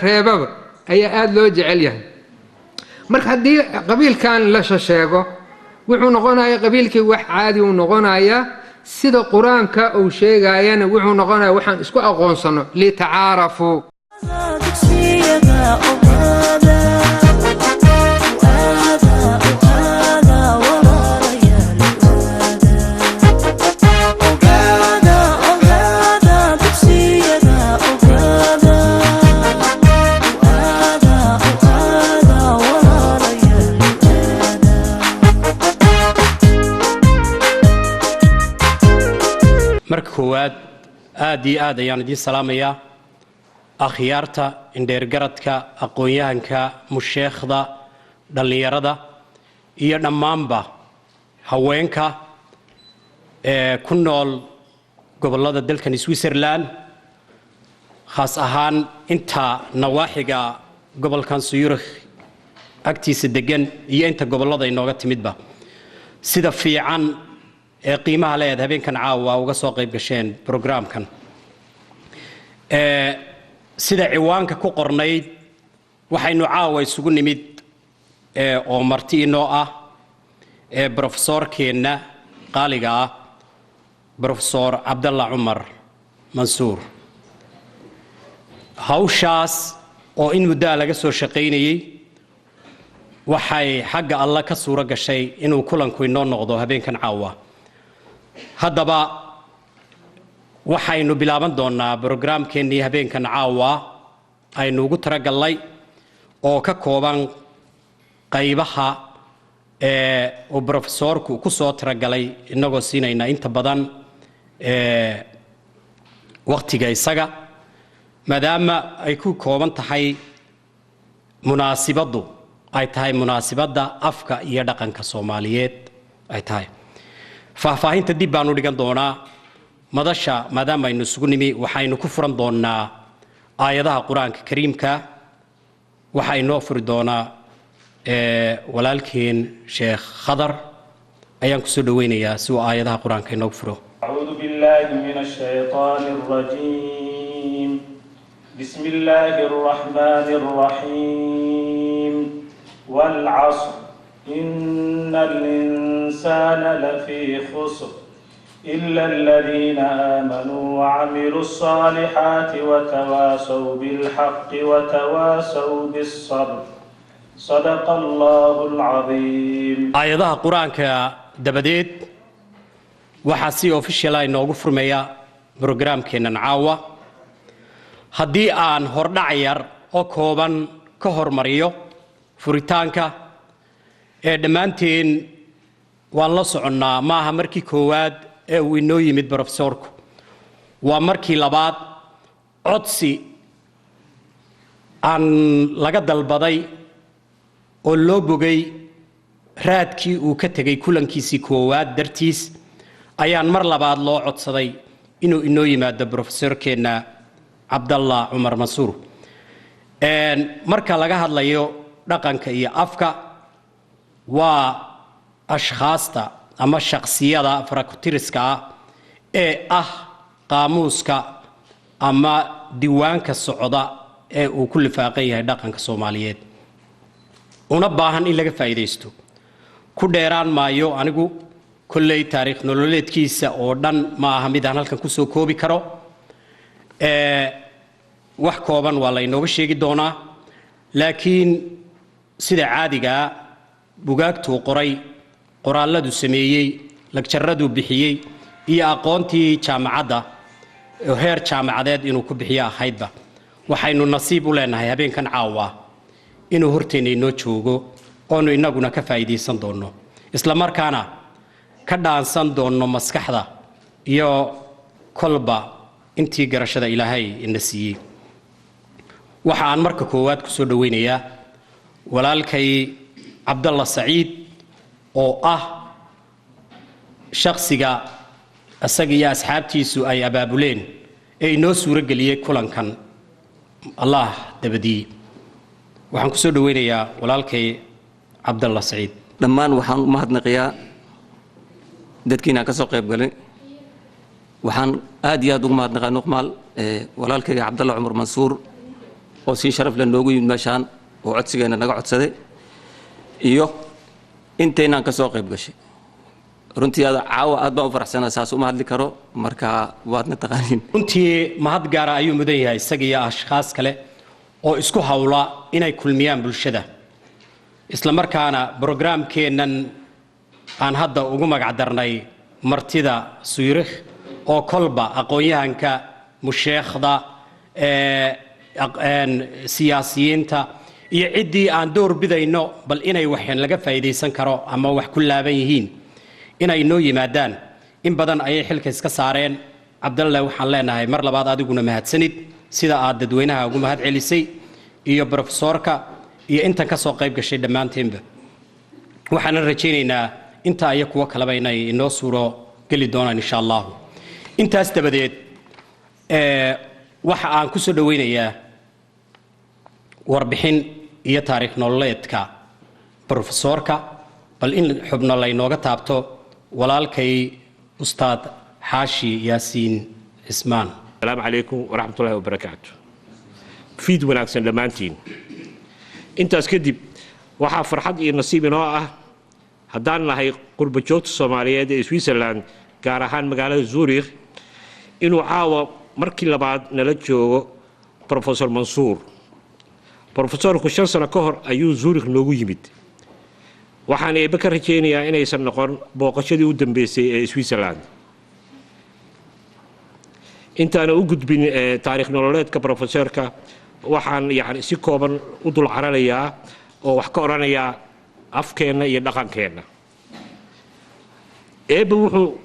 reebaba ayaa aad loo jecel yahay marka hadii qabiilkan la sheego wuxuu noqonayaa qabiilkii wax caadi uu noqonayaa sida quraanka uu sheegayana wuxuu noqonayaa waxaan isku aqoonsano li taarafu marka koowaad aad iyo aad ayaan idin salaamayaa akhyaarta indheergaradka aqoon-yahanka musheekhda dhalinyarada iyo dhammaanba haweenka ku nool gobollada dalkan Switzerland khaas ahaan inta nawaaxiga gobolkan Zurich agtiisa degan iyo inta gobollada inooga timidba sida fiican ee qiimaha leeyahay habeenkan caawa uga soo qayb gasheen programkan sida ciwaanka ku qornayd waxaynu caawa isugu nimid oo marti inoo ah professorkeena qaaliga ah professor Abdallah Umar Mansour hawshaas oo in muddo laga soo shaqeynayay waxay xagga Allah ka suura gashay inuu kulanku inoo noqdo habeenkan caawa haddaba waxaynu bilaaban doonaa programkeennii habeenkan caawa aynu ugu talagalnay oo ka kooban qaybaha uu professorku ku soo talagalay inagoo siinayna inta badan waqtiga isaga maadaama ay ku kooban tahay munaasibaddu ay tahay munaasibadda afka iyo dhaqanka Soomaaliyeed ay tahay faahfaahinta dib baanu dhigan doonaa madasha maadaama aynu isugu nimi waxaynu ku furan doonaa aayadaha quraanka kariimka waxaynu furi doonaa walaalkeen Sheekh Khadar ayaan ku soo dhaweynayaa si uu aayadaha quraanka inoo furo a'uudu billahi minash shaytaanir rajiim bismillaahir rahmaanir rahiim wal 'asr إن الإنسان لفي خسر إلا الذين آمنوا وعملوا الصالحات وتواصوا بالحق وتواصوا بالصبر صدق الله العظيم آياتها قرآن كدبديت وحاسي official inoogu furmaya programkeena caawa hadii aan hordhac yar oo kooban ka hormariyo furitaanka dhammaanteen waan la soconnaa maaha markii koowaad ee uu inoo yimid professorku waa markii labaad codsi aan laga dalbaday oo loo bogay raadkii uu ka tegay kulankiisii koowaad dartiis ayaan mar labaad loo codsaday inuu inoo yimaado professorkeena Abdallah Umar Mansour marka laga hadlayo dhaqanka iyo afka waa ashkhaasta ama shakhsiyada farakutiriska ee qaamuuska ama diiwaanka socda ee uu ku lifaaqan yahay dhaqanka Soomaaliyeed una baahan in laga faa'iideysto ku dheeraan maayo anigu kulley taariikh nololeedkiisa oo dhan ma aha mid aan halkan ku soo koobi karo wax kooban waa la inooga sheegi doonaa laakiin sida caadiga bugaagtu qoray qoraaladu sameeyay lagjaradu bixiyay iyo aqoontii jaamacadda heer jaamacadeed inuu ku bixiyo ahaydba waxaynu nasiib u leenahay habeenkan caawa inuu horteena inoo joogo oo inaguna ka faa'iideysan doono isla markaana ka dhaansan doono maskaxda iyo kolba intii garashada Ilaahay ina siiyay waxa aan marka koowaad ku soo dhaweynayaa walaalkay cabdalla saciid oo ah shakhsiga isaga iyo asxaabtiisu ay abaabuleen ee inoo suuro geliyey kulankan allah dabadii waxaan ku soo dhaweynayaa walaalkay cabdalla saciid dhammaan waxaan u mahadnaqayaa dadkiina ka soo qayb galay waxaan aad iyo aad ugu mahadnaqaa nuqmaal walaalkayga cabdalla cumar mansuur oo si sharaf leh noogu yimid meeshaan oo codsigeena naga codsaday iyo intaynaan ka soo qayb gashay runtii caawa aad baan u faraxsanaa saas uma hadli karo marka waadna taqaaniin runtii mahad gaara ayuu mudan yahay isaga iyo ashkhaas kale oo isku hawla inay kulmiyaan bulshada isla markaana programkeennan aan hadda ugu magac darnay martida suyirikh oo kolba aqoon-yahanka musheekhda siyaasiyiinta iyo ciddii aan door bidayno bal inay waxaan laga faa'iidaysan karo ama wax ku laaban yihiin inay noo yimaadaan in badan ayay xilka iska saareen cabdalle waxaan leenahay mar labaad adiguna mahadsanid sida aad dadweynaha ugu mahad celisay iyo profesorka iyo intan ka soo qayb gashay dhammaanteenba waxaan rajaynaynaa inta ay kuwa kaleba inay inoo suuro geli doonaan insha Allah intaas dabadeed waxa aan ku soo dhaweynayaa warbixin iyo taariikh nololeedka profesorka bal in xubno la inooga taabto walaalkay ustaad xaashi yaasiin ismaan السلام عليكم ورحمة الله وبركاته فيد وناكسن لمانتين انت اسكدب waxaa farxad iyo nasiib inoo ah haddaan nahay qurba joogta Soomaaliyeed ee Switzerland gaar ahaan magaalada Zurich inuu caawa markii labaad nala joogo Professor Mansour Professorku 5 sano ka hor ayuu Zurich noogu yimid waxaan eeba ka rajeynayaa inaysan noqon booqashadii u dambeysay ee Switzerland intaan u gudbin taariikh nololeedka Professorka waxaan yani si kooban u dul cararayaa oo wax ka oranayaa afkeena iyo dhaqankeena eeba wuxuu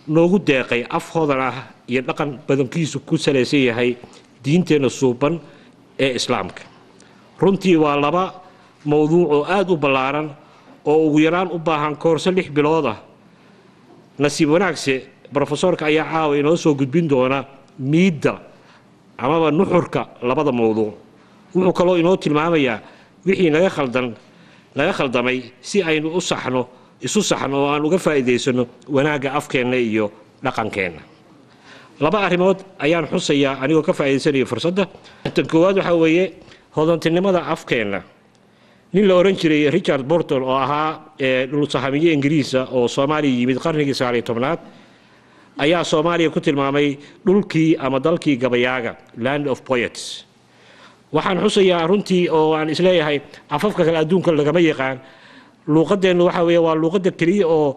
noogu deeqay af hodan ah iyo dhaqan badankiisu ku saleysan yahay diinteena suuban ee islaamka runtii waa laba mowduuc oo aad u ballaaran oo ugu yaraan u baahan koorso 6 bilood ah nasiib wanaagse Professorka ayaa caawa inoo soo gudbin doona miidda amaba nuxurka labada mowduuc wuxuu kaloo inoo tilmaamayaa wixii naga khaldamay si aynu isu saxno oo aan uga faa'iideysano wanaaga afkeena iyo dhaqankeena laba arrimood ayaan xusayaa anigoo ka faa'iideysanayo fursadda tan koowaad waxa weeye hodantinimada afkeena nin la oran jiray Richard Burton oo ahaa dhul sahamiye Ingiriisa oo Soomaaliya yimid qarnigii 19aad ayaa Soomaaliya ku tilmaamay dhulkii ama dalkii gabayaaga land of poets waxaan xusayaa runtii oo aan isleeyahay afafka kale adduunka lagama yaqaan luqadeenu waxa weeye waa luqada kaliya oo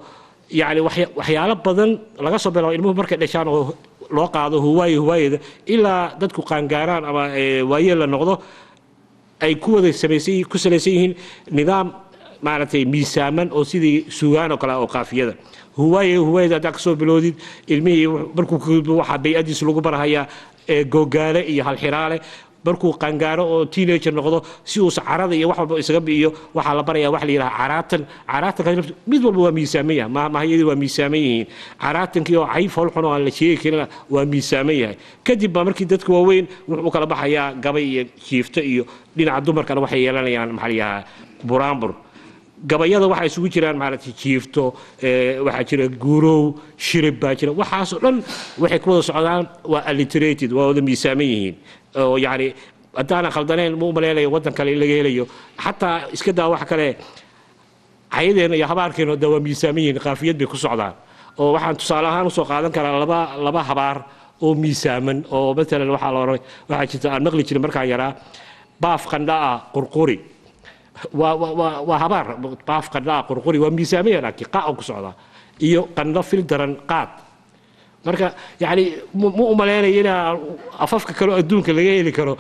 yani waxyaalo badan laga soo bilaabo ilmuhu markay dhashaan oo loo qaado huwaayada ilaa dadku qaangaaraan ama waayeel la noqdo ay ku wada ku salaysan yihiin nidaam maaragtay miisaaman oo sidii suugaan oo kale oo qaafiyada huwaayada haddaa ka soo biloodid ilmihii markuu waxaa bay-adiisa lagu barahayaa googaale iyo halxiraale markuu qaangaaro oo teenager noqdo si uu sacarada iyo wax walba isaga biiyo waxa la barayaa wax la yiraahdo caraatan mid walba waa miisaaman yahay mahayadii waa miisaaman yihiin caraatankii oo cayf hol xun oo aan la sheegi karin waa miisaaman yahay kadib baa markii dadku waaweyn wuxuu kala baxayaa gabay iyo jiifto iyo dhinaca dumarkana waxay yeelanayaan maxaa la yiraahdaa buraanbur gabayada waxa isugu jiraan maaragtay jiifto waxa jira guurow shirib baa jira waxaas oo dhan waxay ku wada socdaan waa alliterated waa wada miisaaman yihiin oo yani hadaan khaldaneen muu maleelay wadan kale laga helayo xataa iska daa wax kale ayadeena iyo habaarkeena dawa miisaaman yihiin qaafiyad bay ku socdaan oo waxaan tusaale ahaan u soo qaadan karaa laba habaar oo miisaaman oo mesela waxa jirta aan maqli jirin markaan yaraa baaf qandhaa qurquri waa habaar baaf qandhaa qurquri waa miisaaman yahay laakiin qaa ku socda iyo qandho fil daran qaad marka yani mu umaleynaya in afafka kale adduunka laga heli karo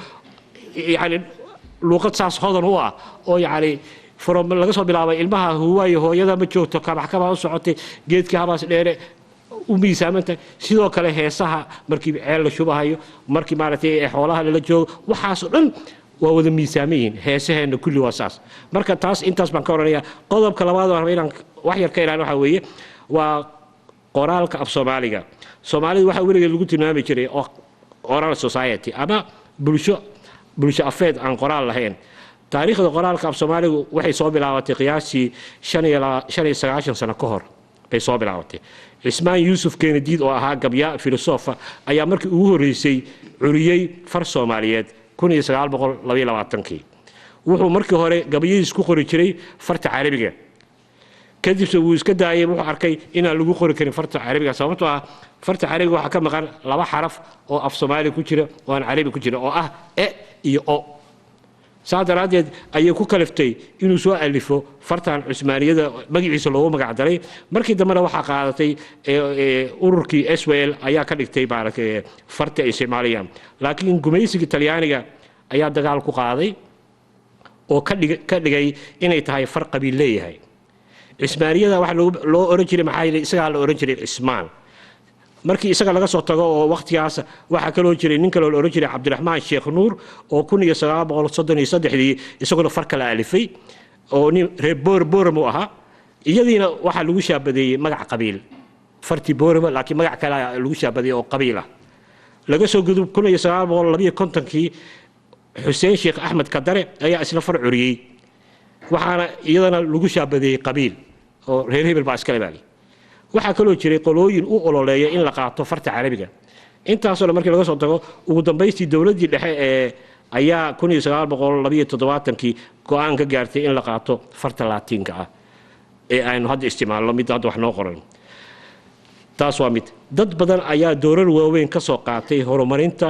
yani luqad saas hodan u ah oo yani from laga soo bilaabay ilmaha huwaayo hooyada ma joogto kabaxkaba u socotay geedkii habaas dheere u miisaamanta sidoo kale heesaha markii ceel la shubahayo markii maaragtay xoolaha la joogo waxaas oo dhan waa wada miisaamayiin heesaheena kulli waa saas marka taas intaas baan ka oranayaa qodobka labaad oo inaan wax yar ka ilaalin waxa weeye waa qoraalka af Soomaaliga Soomaalidu waxa weligeed lagu tilmaami jiray oo oral society ama bulsho afeed aan qoraal lahayn taariikhda qoraalka af Soomaaligu waxay soo bilaabatay qiyaasii 95 sano ka hor bay soo bilaabatay Ismaan Yuusuf Kennedy oo ahaa gabya filosofa ayaa markii ugu horeysay curiyay far Soomaaliyeed 1922 wuxuu markii hore gabayadiis ku qori jiray farta Carabiga kadib uu iska daayay wuxuu arkay in aan lagu qori karin farta Carabiga sababtoo ah farta Carabiga waxa ka maqan laba xaraf oo af Soomaali ku jira oo aan Carabi ku jira oo ah e iyo o saadaradeed ayay ku kaliftay inuu soo alifo fartan Cusmaaniyada magaciisa loogu magac daray markii dambena waxa qaadatay ururkii SWL ayaa ka dhigtay baarakay farta Ismaaciiliyaan laakiin gumaysiga Talyaaniga ayaa dagaal ku qaaday oo ka dhigay inay tahay far qabiil leeyahay Ismaaniyada waxa loo oran jiray maxay isaga la oran jiray Ismaan markii isaga laga soo tago oo waqtigaas waxa kale oo jiray nin kale oo oran jiray Cabdiraxmaan Sheekh Nuur oo 1933 isagoo far kala alifay oo nin reer Booramo ahaa iyadiina waxa lagu shaabadeeyay magac qabiil farti Booramo laakiin magac kale lagu shaabadeeyay oo qabiil ah laga soo gudub 1952 Xuseen Sheekh Axmed Kadare ayaa isla far curiyay waxaana iyadana lagu shaabadeeyay qabiil oo reer hebel baa iska leeyahay waxa kale oo jiray qolooyin u ololeeya in la qaato farta Carabiga intaas oo markii laga soo tago ugu dambeystii dawladii dhexe ee ayaa 1972 go'aan ka gaartay in la qaato farta Laatiinka ah ee aynu hadda isticmaalno mid hadda wax noo qoran taas waa mid dad badan ayaa doorar waaweyn ka soo qaatay horumarinta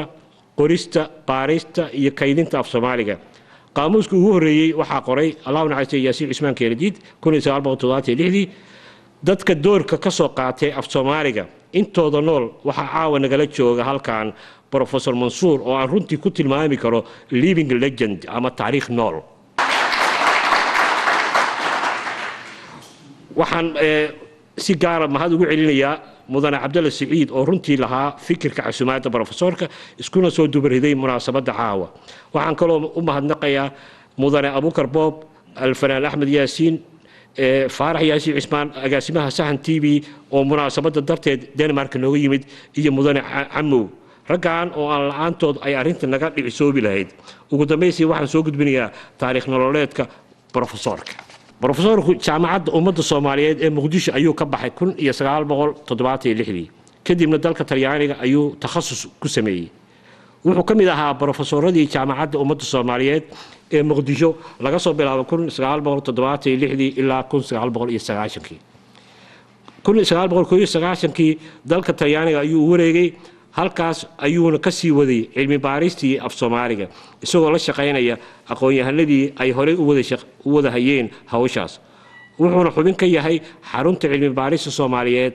qorista baarista iyo kaydinta af Soomaaliga qaamuuska ugu horeeyay waxa qoray Allahu naxariisto Yaasiin Cismaan Kennedy 1976 dadka doorka ka soo qaatay af Soomaaliga intooda nool waxa caawa nagala jooga halkan Professor Mansour oo aan runtii ku tilmaami karo living legend ama taariikh nool waxaan si gaar ah mahad ugu celinayaa mudane Cabdalla Saciid oo runtii lahaa fikirka casuumaadda professorka iskuna soo dubariday munaasabadda caawa waxaan kaloo u mahadnaqayaa mudane Abuukar Boob Alfanaan Axmed Yaasiin Faarax Yaasiin Cismaan agaasimaha Sahan TV oo munaasabadda darteed Denmark nooga yimid iyo mudane Camow raggan oo aan la'aantood ay arrinta naga dhicisoobi lahayd ugu dambeystii waxaan soo gudbinayaa taariikh nololeedka professorka professorku jaamacadda ummadda Soomaaliyeed ee Muqdisho ayuu ka baxay 1976 kadibna dalka Talyaaniga ayuu takhasus ku sameeyay wuxuu ka mid ahaa professoradii jaamacadda ummadda Soomaaliyeed ee Muqdisho laga soo bilaabo 1976 ilaa 1990 dalka Talyaaniga ayuu wareegay halkaas ayuuna ka sii waday cilmi baaristii af Soomaaliga isagoo la shaqeynaya aqoon-yahanadii ay hore u wada hayeen hawshaas wuxuuna xubin ka yahay xarunta cilmi baarista Soomaaliyeed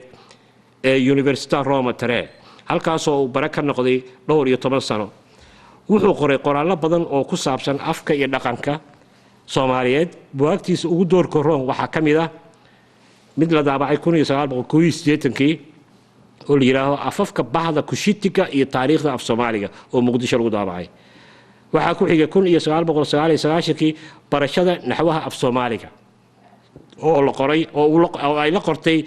ee University Roma Tre halkaas oo uu bara ka noqday dhowr iyo 10 sano wuxuu qoray qoraallo badan oo ku saabsan afka iyo dhaqanka Soomaaliyeed buugtiisa ugu doorka roon waxa kamid ah mid la daabacay 1981 oo la yiraahdo afafka bahda kushitiga iyo taariikhda af Soomaaliga oo Muqdisho lagu daabacay waxa ku xigay 1999 barashada naxwaha af Soomaaliga oo la qoray oo ay la qortay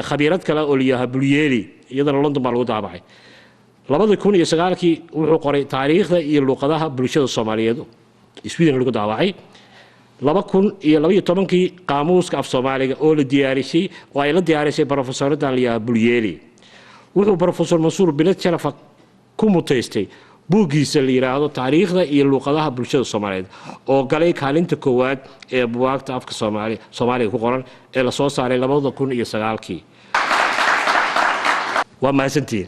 khabiirad kale oo liyaha Bulyeeli iyadana London baa lagu daabacay 2009 wuxuu qoray taariikhda iyo luqadaha bulshada Soomaaliyeed Sweden lagu daabacay 2012 qaamuuska af Soomaaliga oo la diyaarisay oo ay la diyaarisay professoradan liyaha Bulyeeli wuxuu Professor Mansour bilad sharaf ku mutaystay buugiisa la yiraahdo taariikhda iyo luqadaha bulshada Soomaaliyeed oo galay kaalinta koowaad ee buugta afka Soomaaliga ku qoran ee la soo saaray 2009 waa mahadsantiin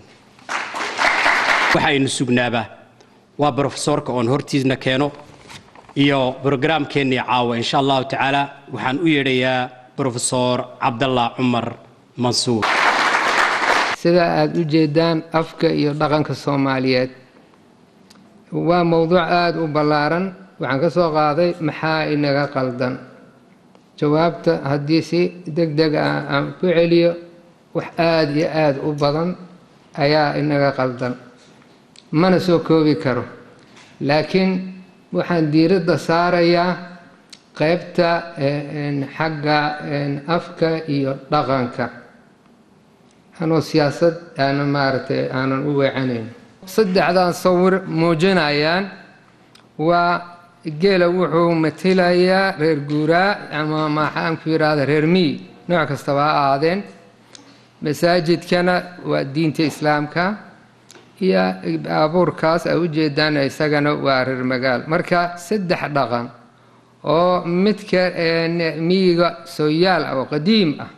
waxaynu sugnaaba waa professorka oon hortiisna keeno iyo programkeennii caawa insha Allah tacaala waxaan u yeedhayaa Professor Cabdalla Cumar Mansour sida aad u jeedaan afka iyo dhaqanka Soomaaliyeed waa mowduuc aad u ballaaran waxaan ka soo qaaday maxaa inaga qaldan jawaabta haddii si degdeg ah aan ku celiyo wax aad iyo aad u badan ayaa inaga qaldan mana soo koobi karo laakiin waxaan diiradda saarayaa qaybta xagga afka iyo dhaqanka anoo siyaasad aanan maaragtay aanan u weecanayn. saddexdan sawir muujinayaan waa geela wuxuu matilayaa reer guuraa ama maxaan ku yidhaahda reer miyi nooc kastaba ha ahaadeen. masaajidkana waa diinta islaamka iyo baabuurkaas ay u jeedaan isagana waa reer magaal. marka saddex dhaqan oo midka miyiga sooyaal ah oo qadiim ah,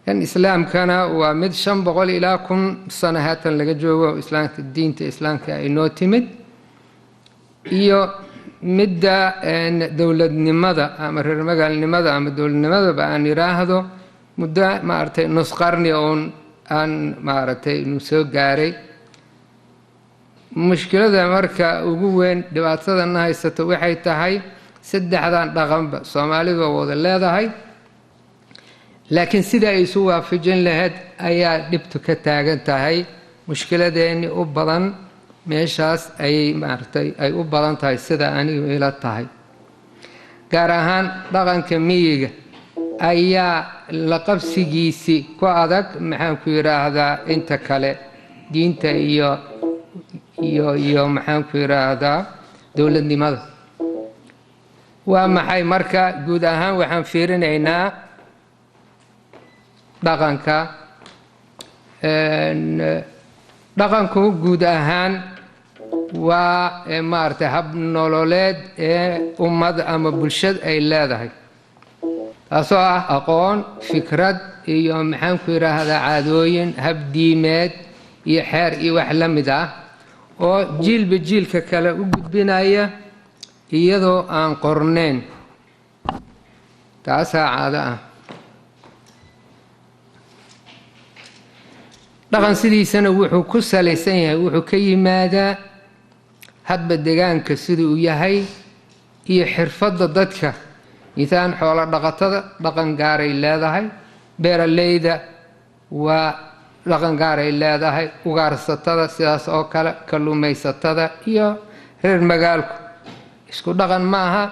kan islaamkana waa mid 500 ilaa 1000 sano haatan laga joogo islaamka diinta islaamka ay noo timid, iyo midda dowladnimada ama reer magaalnimada ama dowladnimadaba aan yiraahdo muddo maaragtay nus qarni oon aan maaragtay nu soo gaaray. mushkilada marka ugu weyn dhibaatadana haysato waxay tahay saddexdan dhaqanba Soomaalidu wada leedahay, laakiin sida ay isu waafajin lahayd ayaa dhibtu ka taagan tahay. mushkiladeeni u badan meeshaas ay maaragtay ay u badan tahay sida anigu ila tahay. gaar ahaan dhaqanka miyiga ayaa la qabsigiisii ku adag maxaan ku yiraahdaa inta kale diinta iyo maxaan ku yiraahdaa dowladnimada. waa maxay marka guud ahaan waxaan fiirinaynaa dhaqanku guud ahaan waa maaragtay hab nololeed ee ummad ama bulshad ay leedahay, taasoo ah aqoon, fikrad iyo maxaan ku yiraahdaa caadooyin, hab diimeed iyo xeer iyo wax la mid ah oo jiilba jiilka kale u gudbinaya iyadoo aan qornayn. taasaa caado ah. dhaqan sidiisana wuxuu ku salaysan yahay, wuxuu ka yimaadaa hadba deegaanka siduu u yahay iyo xirfadda dadka. miisaan xoolo dhaqatada dhaqan gaaray leedahay, beeraleyda waa dhaqan gaaray leedahay, ugaarsatada sidaas oo kale, kalluumaysatada iyo reer magaalku isku dhaqan maaha.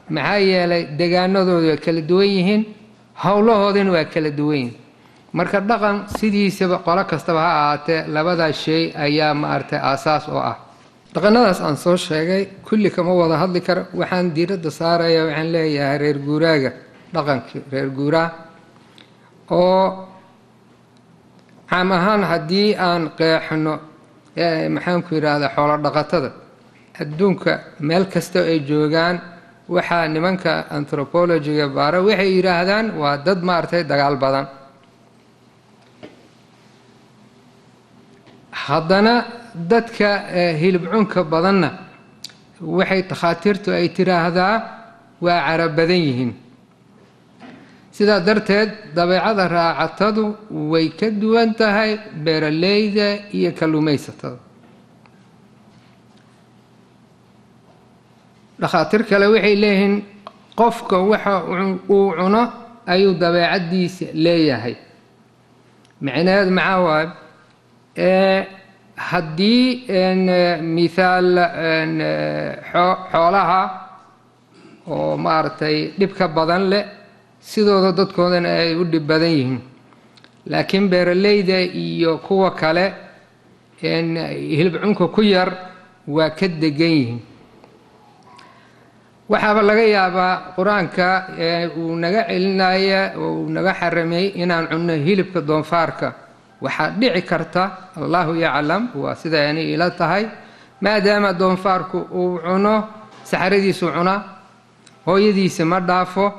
maxaa yeelay deegaanadoodu waa kala duwan yihiin, howlahoodina waa kala duwan yihiin. marka dhaqan sidiisaba qolo kastaba ha ahaatee labadaa shay ayaa maaragtay aasaas oo ah. dhaqanadaas aan soo sheegay kulli kama wada hadli karo, waxaan diiradda saaraya waxaan leeyahay reer guuraaga, dhaqankii reer guuraa oo caam ahaan haddii aan qeexno maxaan ku yidhaahdaa xoolo dhaqatada adduunka meel kasta ay joogaan, waxaa nimanka anthropologiga baara waxay yidhaahdaan waa dad maaragtay dagaal badan. haddana dadka hilib cunka badanna waxay takhaatiirtu ay tiraahdaa waa carab badan yihiin. sidaa darteed dabeecada raacatadu way ka duwan tahay beeraleyda iyo kalluumaysatada. dhakhaatiir kale waxay leeyihiin qofka waxa uu cuno ayuu dabeecadiisa leeyahay. macnaheed maxaa waaye haddii mithaal xoolaha oo maaragtay dhib ka badan leh sidooda dadkoodana ay u dhib badan yihiin, laakiin beeraleyda iyo kuwa kale hilib cunka ku yar waa ka degan yihiin. waxaaba laga yaabaa qur-aanka uu naga celinaya oo uu naga xaramay inaan cunno hilibka doonfaarka. waxaa dhici karta, allahu yaclam, waa sida ani ila tahay, maadaama doonfaarku uu cuno saxaradiisu cunaa, hooyadiisa ma dhaafo.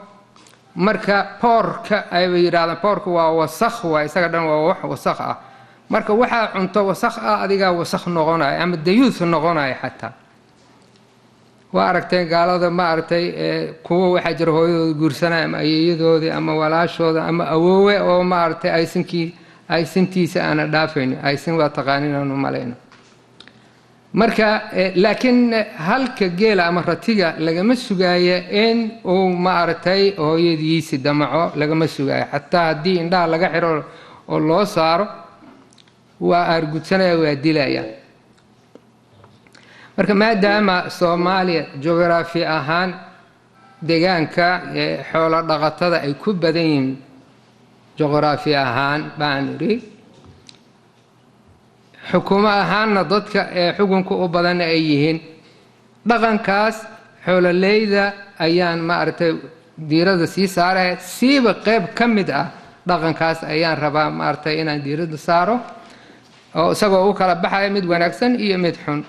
marka boorka ayba yidhahdaan boorka waa wasakh, waa isaga dhan waa wax wasakh ah. marka waxaa cunto wasakh ah adigaa wasakh noqonaya ama dayuus noqonaya. xataa waa aragtay gaalada ma aragtay kuwa waxaa jira hooyadooda guursanaya ama ayeeyadoodii ama walaashooda ama awoowe oo ma aragtay aysantiisa aana dhaafaynin. aysan waa taqaanin aanu malayno. marka laakiin halka geela ama ratiga lagama sugaayo in uu ma aragtay hooyadiisi damaco, lagama sugaayo. xataa haddii indhaha laga xiro oo loo saaro waa aargudsanaya, waa dilaya. marka maadaama Soomaaliya geography ahaan deegaanka xoolo dhaqatada ay ku badan yihiin geography ahaan baan iri xukumo ahaanna dadka xukunka u badan ay yihiin dhaqankaas xoololeyda ayaan maaragtay diirada sii saaraya siiba qayb ka mid ah dhaqankaas ayaan rabaa maaragtay inaan diirada saaro oo isagoo u kala baxaya mid wanaagsan iyo mid xun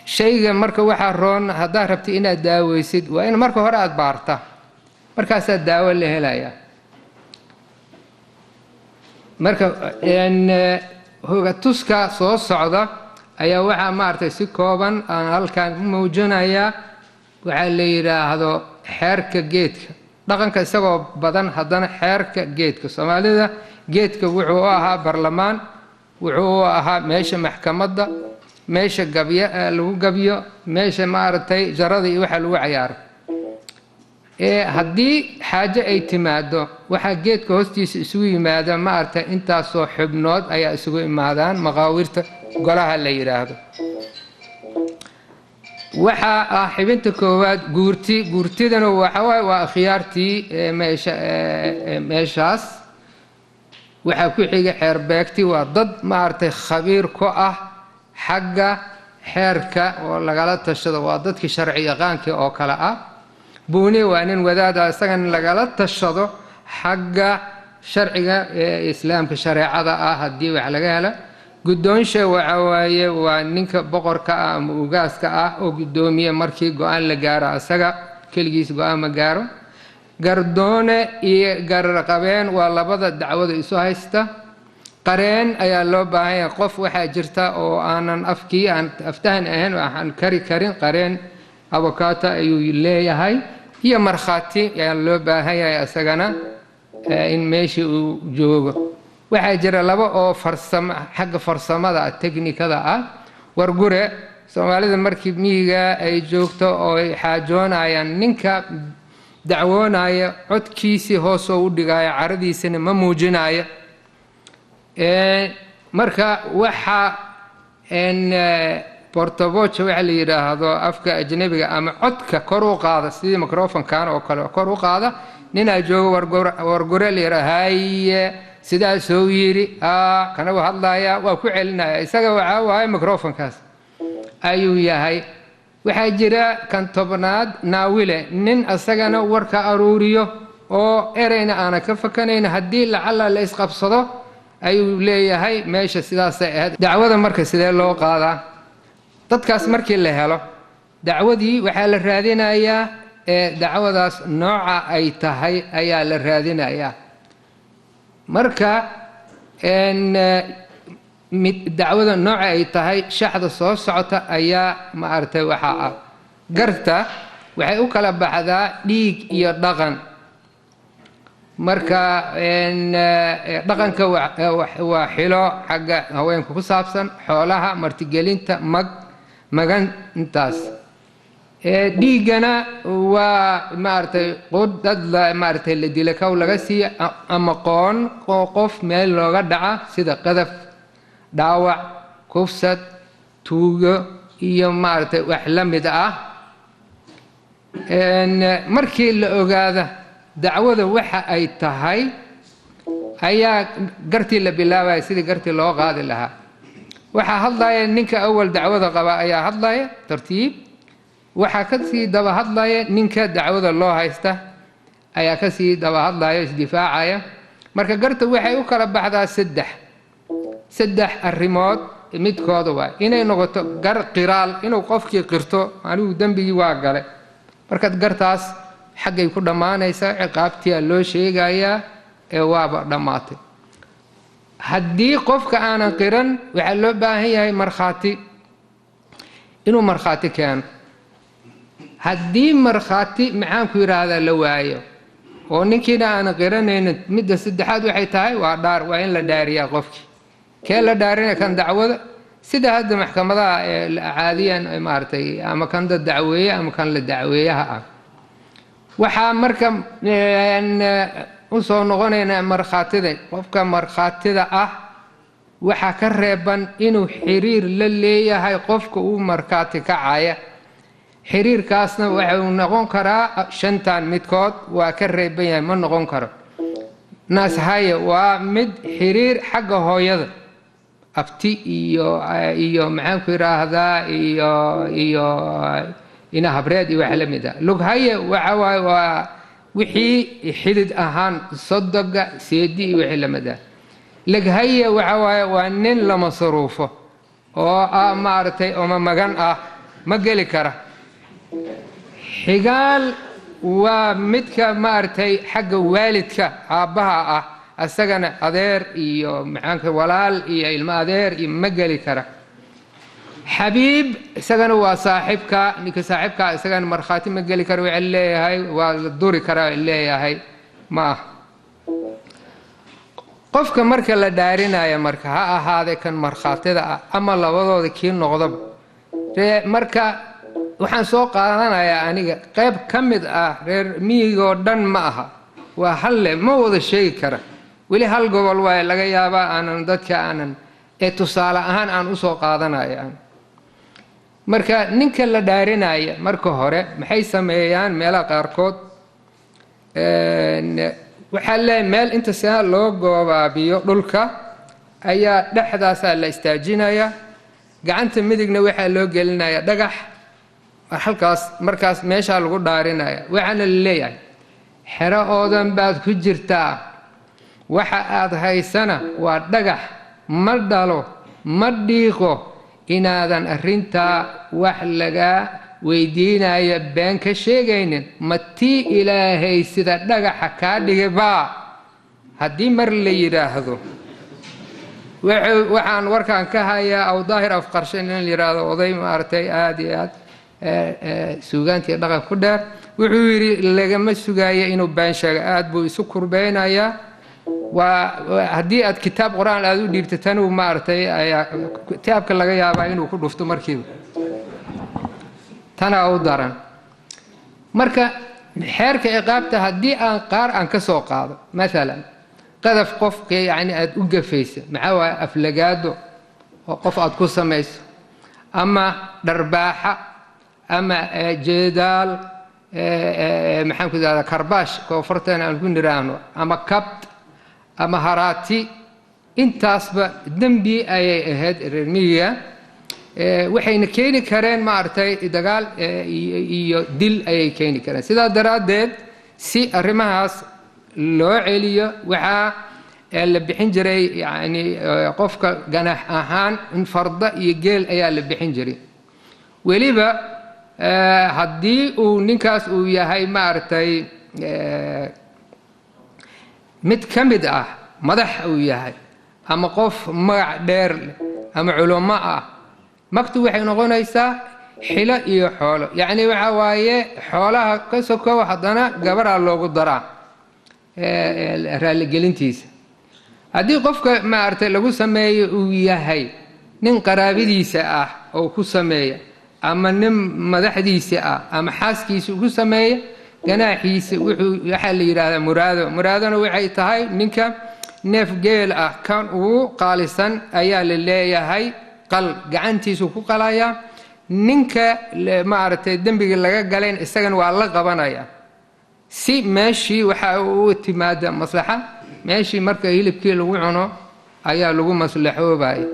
shayga marka waxaa roon haddaad rabti inaad daaweysid waa in marka hore aada baarta markaasaa daawo la helaya marka hogatuska soo socda ayaa waxaa maaragtay si kooban aan halkan u muujinayaa waxaa la yidhaahdo xeerka geedka dhaqanka isagoo badan haddana xeerka geedka Soomaalida geedka wuxuu u ahaa barlamaan wuxuu u ahaa meesha maxkamadda meesha lagu gabyo meesha maaragtay jarada iyo waxa lagu cayaaro haddii xaajo ay timaado waxaa geedka hoostiisa isugu yimaada maaragtay intaasoo xubnood ayaa isugu imaadaan maqaawirta golaha la yidhaahdo waxaa ah xibinta koowaad guurtidana waa khiyaartii meeshaas waxaa ku xiga xeerbeegti waa dad maaragtay khabiir ku ah xagga xeerka oo lagala tashado waa dadkii sharci yaqaankii oo kale ah buuni waa nin wadaada isagana lagala tashado xagga sharciga islaamka shareecada ah haddii wax laga helo guddoonsha waxa waaye waa ninka boqorka ah ama ugaaska ah oo guddoomiye markii go-aan la gaaro isaga keligiis go-aan ma gaaro gardoone iyo garqabeen waa labada dacwada isu haysta qareen ayaa loo baahan yahay qof waxaa jirta oo aanan aftahan ahayn oo aan kari karin qareen abokata ayuu leeyahay iyo markhaati ayaa loo baahan yahay isagana in meeshii uu joogo waxaa jira laba oo xagga farsamada teknikada ah wargure Soomaalida markii miyiga ay joogto oo ay xaajoonayaan ninka dacwoonaya codkiisii hoos oo u dhigaya caradiisana ma muujinaya marka waxa portavoce waxa la yiraahdo afka ajnabiga ama codka kor u qaada sidii microphone-kan oo kale kor u qaada ninaa joogo wargure la yiraahdo sidaa soo yiri kana uu hadlaya waa ku celinaya isaga waxa waay microphone-kaas ayuu yahay waxaa jira kan tobnaad naawile nin asagana warka aruuriyo oo ereyna aana ka fakanayna haddii lacala la isqabsado ayuu leeyahay meesha sidaasay ahayd dacwada marka sidee loo qaadaa dadkaas markii la helo dacwadii waxaa la raadinayaa dacwadaas nooca ay tahay ayaa la raadinayaa marka dacwada nooca ay tahay shaxda soo socota ayaa maaragtay waxaa ah garta waxay u kala baxdaa dhiig iyo dhaqan marka dhaqanka waa xilo xagga haweenka ku saabsan xoolaha martigelinta magan intaas dhiigana waa maaragtay dad maaragtay la dila kow laga siiya ama qof meel looga dhaca sida qadaf dhaawac kufsad tuugo iyo maaragtay wax la mid ah markii la ogaada dacwada waxa ay tahay ayaa gartii la bilaabaya sidii gartii loo qaadi lahaa waxaa hadlaya ninka awal dacwada qaba ayaa hadlaya tartiib waxaa kasii daba hadlaya ninka dacwada loo haysta ayaa kasii daba hadlaya isdifaacaya marka garta waxay u kala baxdaa saddex arrimood midkooda waa inay noqoto gar qiraal inuu qofkii qirto anigu dembigii waa gale markaad gartaas xaggay ku dhammaanaysaa ciqaabtiyaa loo sheegayaa waaba dhammaatay haddii qofka aanan qiran waxaa loo baahan yahay markhaati inuu markhaati keeno haddii markhaati maxaanku yidhaahdaa la waayo oo ninkiina aanan qiranaynin midda saddexaad waxay tahay waa dhaar waa in la dhaariyaa qofkii kee la dhaarinaya kan dacwada sida hadda maxkamadaha caadiyan maaragtay ama kan dad dacweeye ama kan la dacweeyaha ah waxaa marka u soo noqonaynaa markhaatida qofka markhaatida ah waxaa ka reeban inuu xiriir la leeyahay qofka uu markhaati kacaya. xiriirkaasna waxuu noqon karaa shantan midkood waa ka reeban yahay, ma noqon karo. naashaye waa mid xiriir xagga hooyada, abti iyo maxaanku yidhaahdaa iyo ina habreed iyo wax la mid ah. lughaye waxa waaye waa wixii xidid ahaan sodoga seedi iyo wixii la mid ah. leghaye waxa waaye waa nin la masruufo oo maaragtay oma magan ah, ma geli kara. xigaal waa midka maaragtay xagga waalidka aabbaha ah, asagana adeer iyo maxaanka walaal iyo ilmo adeer iyo ma geli kara. xabiib isagana waa saaxiibka, ninka saaxiibka isagana markhaati ma geli kara, waxa leeyahay waa la duri karaa leeyahay ma ah. qofka marka la dhaarinaya marka ha ahaade kan markhaatida ah ama labadooda kii noqdaba, marka waxaan soo qaadanayaa aniga qayb ka mid ah reer miyigoo dhan ma aha, waa halle ma wada sheegi kara. weli hal gobol waaye laga yaabaa aanan dadka aanan ee tusaale ahaan aan usoo qaadanaya. marka ninka la dhaarinaya marka hore maxay sameeyaan meelaha qaarkood, waxaa leeyahay meel inta saa loo goobaabiyo dhulka ayaa dhexdaasaa la istaajinaya, gacanta midigna waxaa loo gelinaya dhagax, halkaas markaas meeshaa lagu dhaarinaya. waxaana la leeyahay xero oodan baad ku jirtaa, waxa aad haysana waa dhagax, ma dhalo ma dhiiqo, inaadan arrintaa wax lagaa weydiinaya been ka sheegaynin, ma tii ilaahay sida dhagaxa kaa dhigay baa. haddii mar la yidhaahdo waxaan warkaan ka hayaa aw daahir afqarshe in la yidhaahdo oday maaragtay aada iyo aad suugaantii dhaqan ku dheer, wuxuu yidhi lagama sugaayo inuu been sheego, aada buu isu kurbeynayaa. haddii aad kitaab qur-aan aada u dhiibta tanuu maaragtay kitaabka laga yaabaa inuu ku dhufto markiiba, tanaa u daran. marka xeerka ciqaabta haddii aan qaar aan ka soo qaado, maalan qadaf qofka yacni aada u gafaysa, maxaa waaye aflagaado oo qof aada ku samayso, ama dharbaaxa, ama jeedaal, maxaan ku idhahdaa karbaash koonfurteena aan ku niraahno, ama kabt ama haraati, intaasba dembi ayay ahayd reer miyiga. waxayna keeni kareen maaragtay dagaal iyo dil ayay keeni kareen. sidaa daraaddeed si arrimahaas loo celiyo waxaa la bixin jiray yani qofka ganax ahaan in farda iyo geel ayaa la bixin jiray. weliba haddii uu ninkaas uu yahay maaragtay mid ka mid ah madax uu yahay, ama qof magac dheer leh, ama culamo ah, magtu waxay noqonaysaa xilo iyo xoolo. yacni waxa waaye xoolaha ka sokow haddana gabaraa loogu daraa raalligelintiisa. haddii qofka maaragtay lagu sameeyo uu yahay nin qaraabadiisa ah oo ku sameeya, ama nin madaxdiisa ah ama xaaskiisa ugu sameeya, ganaaxiisa waxaa la yidhaahdaa muraado. muraadona waxay tahay ninka neef geel ah kan ugu qaalisan ayaa la leeyahay qal, gacantiisu ku qalaya. ninka maaragtay dembiga laga galayn isagana waa la qabanaya, si meeshii waxa u timaada maslaxa, meeshii marka hilibkii lagu cuno ayaa lagu maslaxoobaya.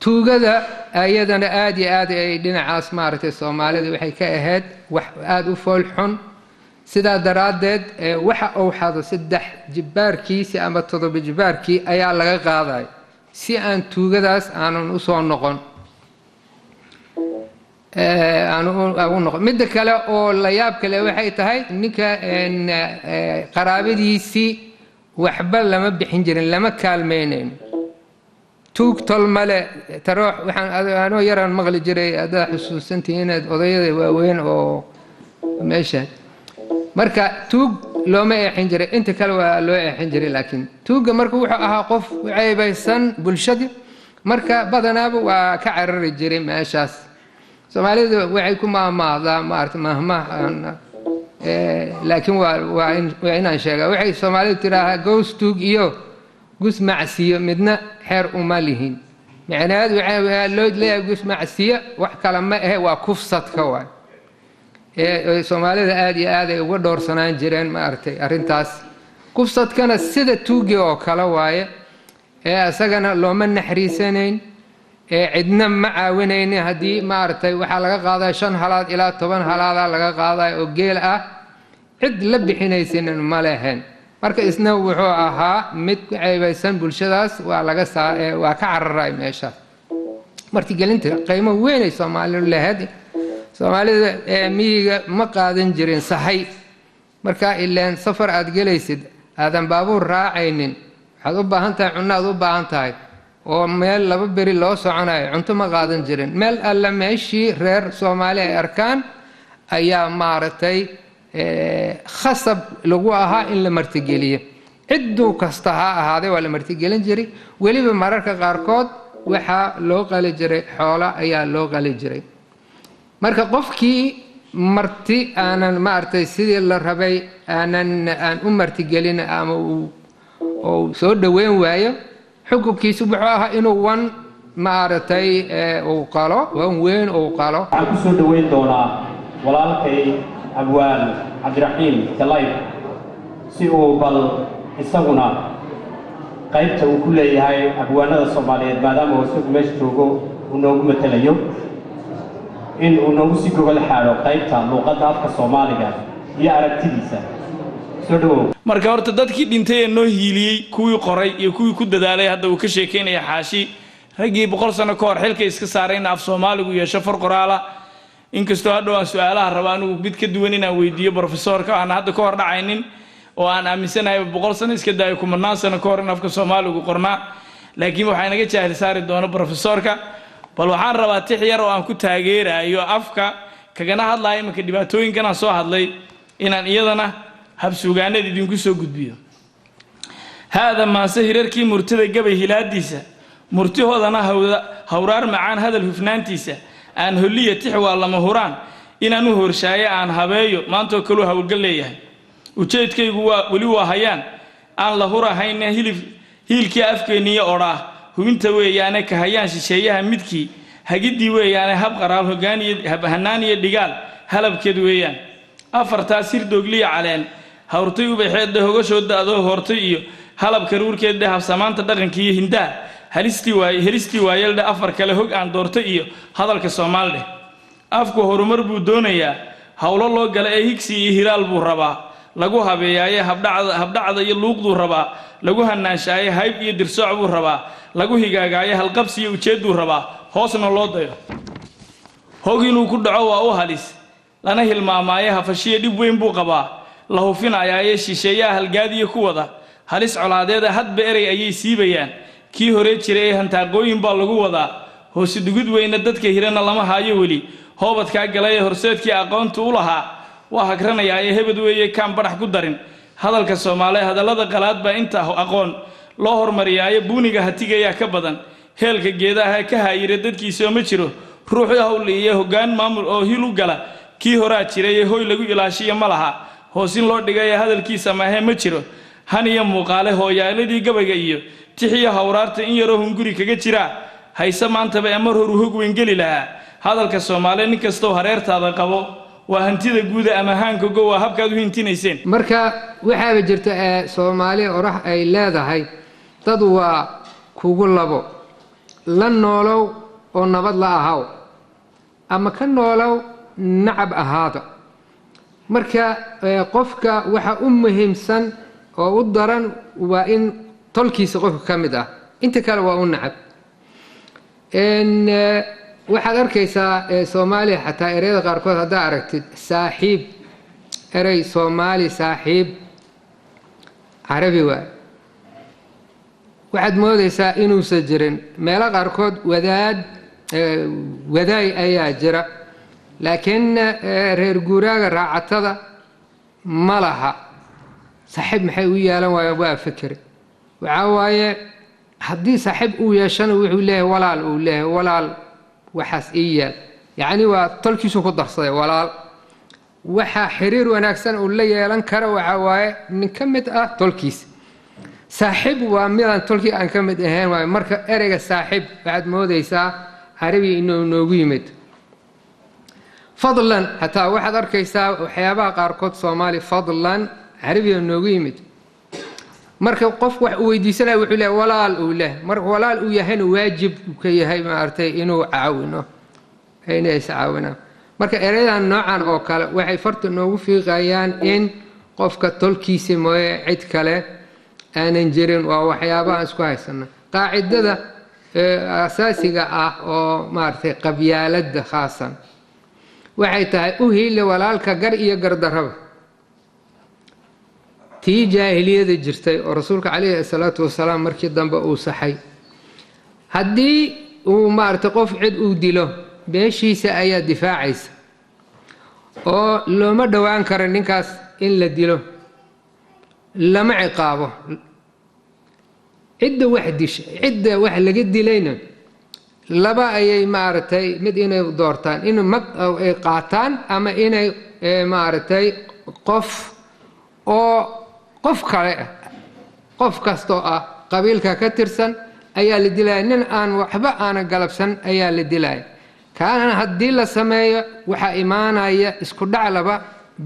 tuugada ayadana aada iyo aad ay dhinacaas maaragtay soomaalida waxay ka ahayd wax aada u fool xun. sidaa daraaddeed waxa uu xado 3 jibaarkiisi ama 7 jibaarkii ayaa laga qaadaya, si aan tuugadaas aanan usoo noqon. midda kale oo la yaab kale waxay tahay ninka qaraabadiisii waxba lama bixin jirin, lama kaalmaynayn. tuug tolmale taroox, waxaan anoo yaraan maqli jiray, haddaad xusuusantihiin odayada waaweyn oo meesha, marka tuug looma eexin jiray, inta kale waa loo eexin jiray. laakiin tuugga marka wuxuu ahaa qof ceebaysan bulshadii, marka badanaaba waa ka carari jiray meeshaas. soomaalidu waxay ku maahmaahdaa maarata mahmaah, laakiin waa inaan sheegaa. waxay soomaalidu tidhaahaa gows tuug iyo gus macsiyo midna xeer uma lihin macnaheedu waxaa loo leeyahay gus macsiyo wax kale ma ahe waa kufsadka waay soomaalida aad iyo aad ay uga dhowrsanaan jireen maaragtay arrintaas kufsadkana sida tuugi oo kale waaye isagana looma naxariisanayn cidna ma caawinaynin haddii maaragtay waxaa laga qaadaa 5 halaad ilaa 10 halaadaa laga qaadaa oo geel ah cid la bixinaysanin ma lehen marka isna wuxuu ahaa mid ku ceebaysan bulshadaas waa ka cararay meeshaas martigelinta qiimo weyn ay Soomaalidu lahayd Soomaalida miyiga ma qaadan jirin sahay marka ilaan safar aad galaysid aadan baabuur raacaynin waxaad u baahan tahay cunno aad u baahan tahay oo meel 2 beri loo soconayo cunto ma qaadan jirin meel alla meeshii reer Soomaali ay arkaan ayaa maaragtay khasab lagu ahaa in la martigeliyo ciddu kasta ha ahaaday waa la martigelin jiray weliba mararka qaarkood waxaa loo qali jiray xoolo ayaa loo qali jiray marka qofkii marti aanan maartay sidii la rabay aan u martigelin ama uu soo dhaweyn waayo xukunkiisu wuxuu ahaa inuu wan maartay uu qalo wan weyn uu qalo waxaan ku soo dhaweyn doonaa walaalkay abwaan cabdiraxiim talayb si uu bal isaguna qaybta uu ku leeyahay abwaanada Soomaaliyeed maadaama uu isagu meesha joogo uu noogu matalayo in uu noogu sii gogol xaaro qaybta luqadda afka Soomaaliga iyo aragtidiisa soo dhawow marka horta dadkii dhintay ee noo hiiliyay kuwii qoray iyo kuwii ku dadaalay hadda uu ka sheekeynaya xaashi ragii 100 sano ka hor xilka iska saareen af Soomaaligu yeesho far qoraala inkastoo hadda aan su'aalaha rabaan uu mid ka duwan inaan weydiiyo professorka aan hadda ka hor dhacaynin oo aan aaminsanahay 100 sano iska daay kumanaan sano ka hor in afka Soomaaligu qornaa laakiin waxa inaga jaahil saari doona professorka bal waxaan rabaa tix yar oo aan ku taageerayo afka kagana hadlayo marka dhibaatooyinkan aan soo hadlay inaan iyadana habsuugaanada idinku soo gudbiyo hada ma sahirarkii murtida gabay hilaadiisa murtihoodana hawraar macaan hadal hufnaantiisa aan holiya tix waa lama huraan inaan u horshaayo aan habeeyo maanta kale hawlgal leeyahay ujeedkaygu waa wali waa hayaan aan la hurahayn hilkii afkeeniyo oraa hubinta weeyaane ka hayaan shisheeyaha midkii hagidii weeyaane hab qaraal hogaaniyo hanaan iyo dhigaal halabkeed weeyaan afartaas sir doogliya caleen hawrtay u baxeed hogashooda adoo hortay iyo halab karuurkeed habsamaanta dhaqankii iyo hindaa helistii waayelda afar kale hog aan doortay iyo hadalka Soomaaliyeed afku horumar buu doonayaa hawlo loo galay ee higsi iyo hiraal buu rabaa lagu habeeyay habdhacda iyo luuqdu rabaa lagu hanaanshaay hayb iyo dirsooc buu rabaa lagu higaagaayo halqabsi iyo ujeeddu rabaa hoosna loo dayo hog inuu ku dhaco waa u halis lana hilmaamaayo hafashiye dib weyn buu qabaa la hufinayaa shisheeyaha halgaadiyo ku wada halis colaadeeda hadba eray ayay siibayaan kii hore jiray hantaaqooyin baa lagu wadaa hoos dugud weyna dadka hirana lama haayo wali hoobadka galay horseedkii aqoontu u lahaa waa hagranayaa hebad weeye kaan barax ku darin hadalka Soomaaliyeed hadalada qalaad baa inta aqoon loo hormariyay buuniga hatigayaa ka badan heelka geedaha ka hayire dadkiisa ma jiro ruuxu hawliye hogaan maamul oo hil u gala kii hore jiray hooy lagu ilaashiyo ma laha hoosin loo dhigay hadalkiisa ma ma jiro haniya muuqaale hooyaaladii gabayga iyo tixiya hawraarta in yaro hunguri kaga jira haysa maanta ba amar horu hog weyn gali lahaa hadalka Soomaaliyeed nin kastoo hareertaada qabo waa hantida guud ama haanka gowa habkaad u hintinayseen marka waxa jirta Soomaali orax ay leedahay dad waa kugu labo la noolow oo nabad la ahaw ama ka noolow nacab ahaada marka qofka waxa u muhiimsan oo u daran waa in tolkiisa qofka kamid ah inta kale waa u nacab waxaad arkaysaa Soomaali xataa ereyada qaarkood hadda aragtid saaxiib erey Soomaali saaxiib carabi waxaad moodaysaa inuusan jirin meelo qaarkood wadaay ayaa jira laakiin reer guuraaga raacatada ma laha saaxiib maxay u yeelan waayeen waa fikir waxa waaye haddii saaxiib uu yeeshana wuxuu leeyahay walaal waxaas iyal yani waa tolkiisu ku darsaday walaal waxa xiriir wanaagsan uu la yeelan karo waxa waaye nin kamid ah tolkiis saaxiib waa midaan tolkii aan ka mid ahayn waayo marka ereyga saaxiib waxaad moodaysaa carabi inuu noogu yimid fadlan hataa waxaad arkaysaa waxyaabaha qaarkood soomaali fadlan carabiga noogu yimid marka qof wax uu weydiisanaya wuxuu leeyahay walaal uu leh marka walaal uu yahayna waajib uu ka yahay maartay inuu caawino inay iscaawinaan marka erayadan noocan oo kale waxay farta noogu fiiqayaan in qofka tolkiisa mooye cid kale aanan jirin waa waxyaabaha isku haysana qaacidada asaasiga ah oo maartay qabyaaladda khaasan waxay tahay u hiile walaalka gar iyo gardarraba tii jaahiliyada jirtay oo rasuulka calayhi salaatu wasalaam markii dambe uu saxay haddii uu maartay qof cid uu dilo beeshiisa ayaa difaacaysa oo looma dhowaan karo ninkaas in la dilo lama ciqaabo cidda wax disha cidda wax laga dilayna laba ayay maartay mid inay doortaan in mag ay qaataan ama inay maartay qof oo qof kale qof kasto ah qabiilka ka tirsan ayaa la dilaya nin aan waxba aan galabsan ayaa la dilaya kaana haddii la sameeyo waxaa imaanaya isku dhac laba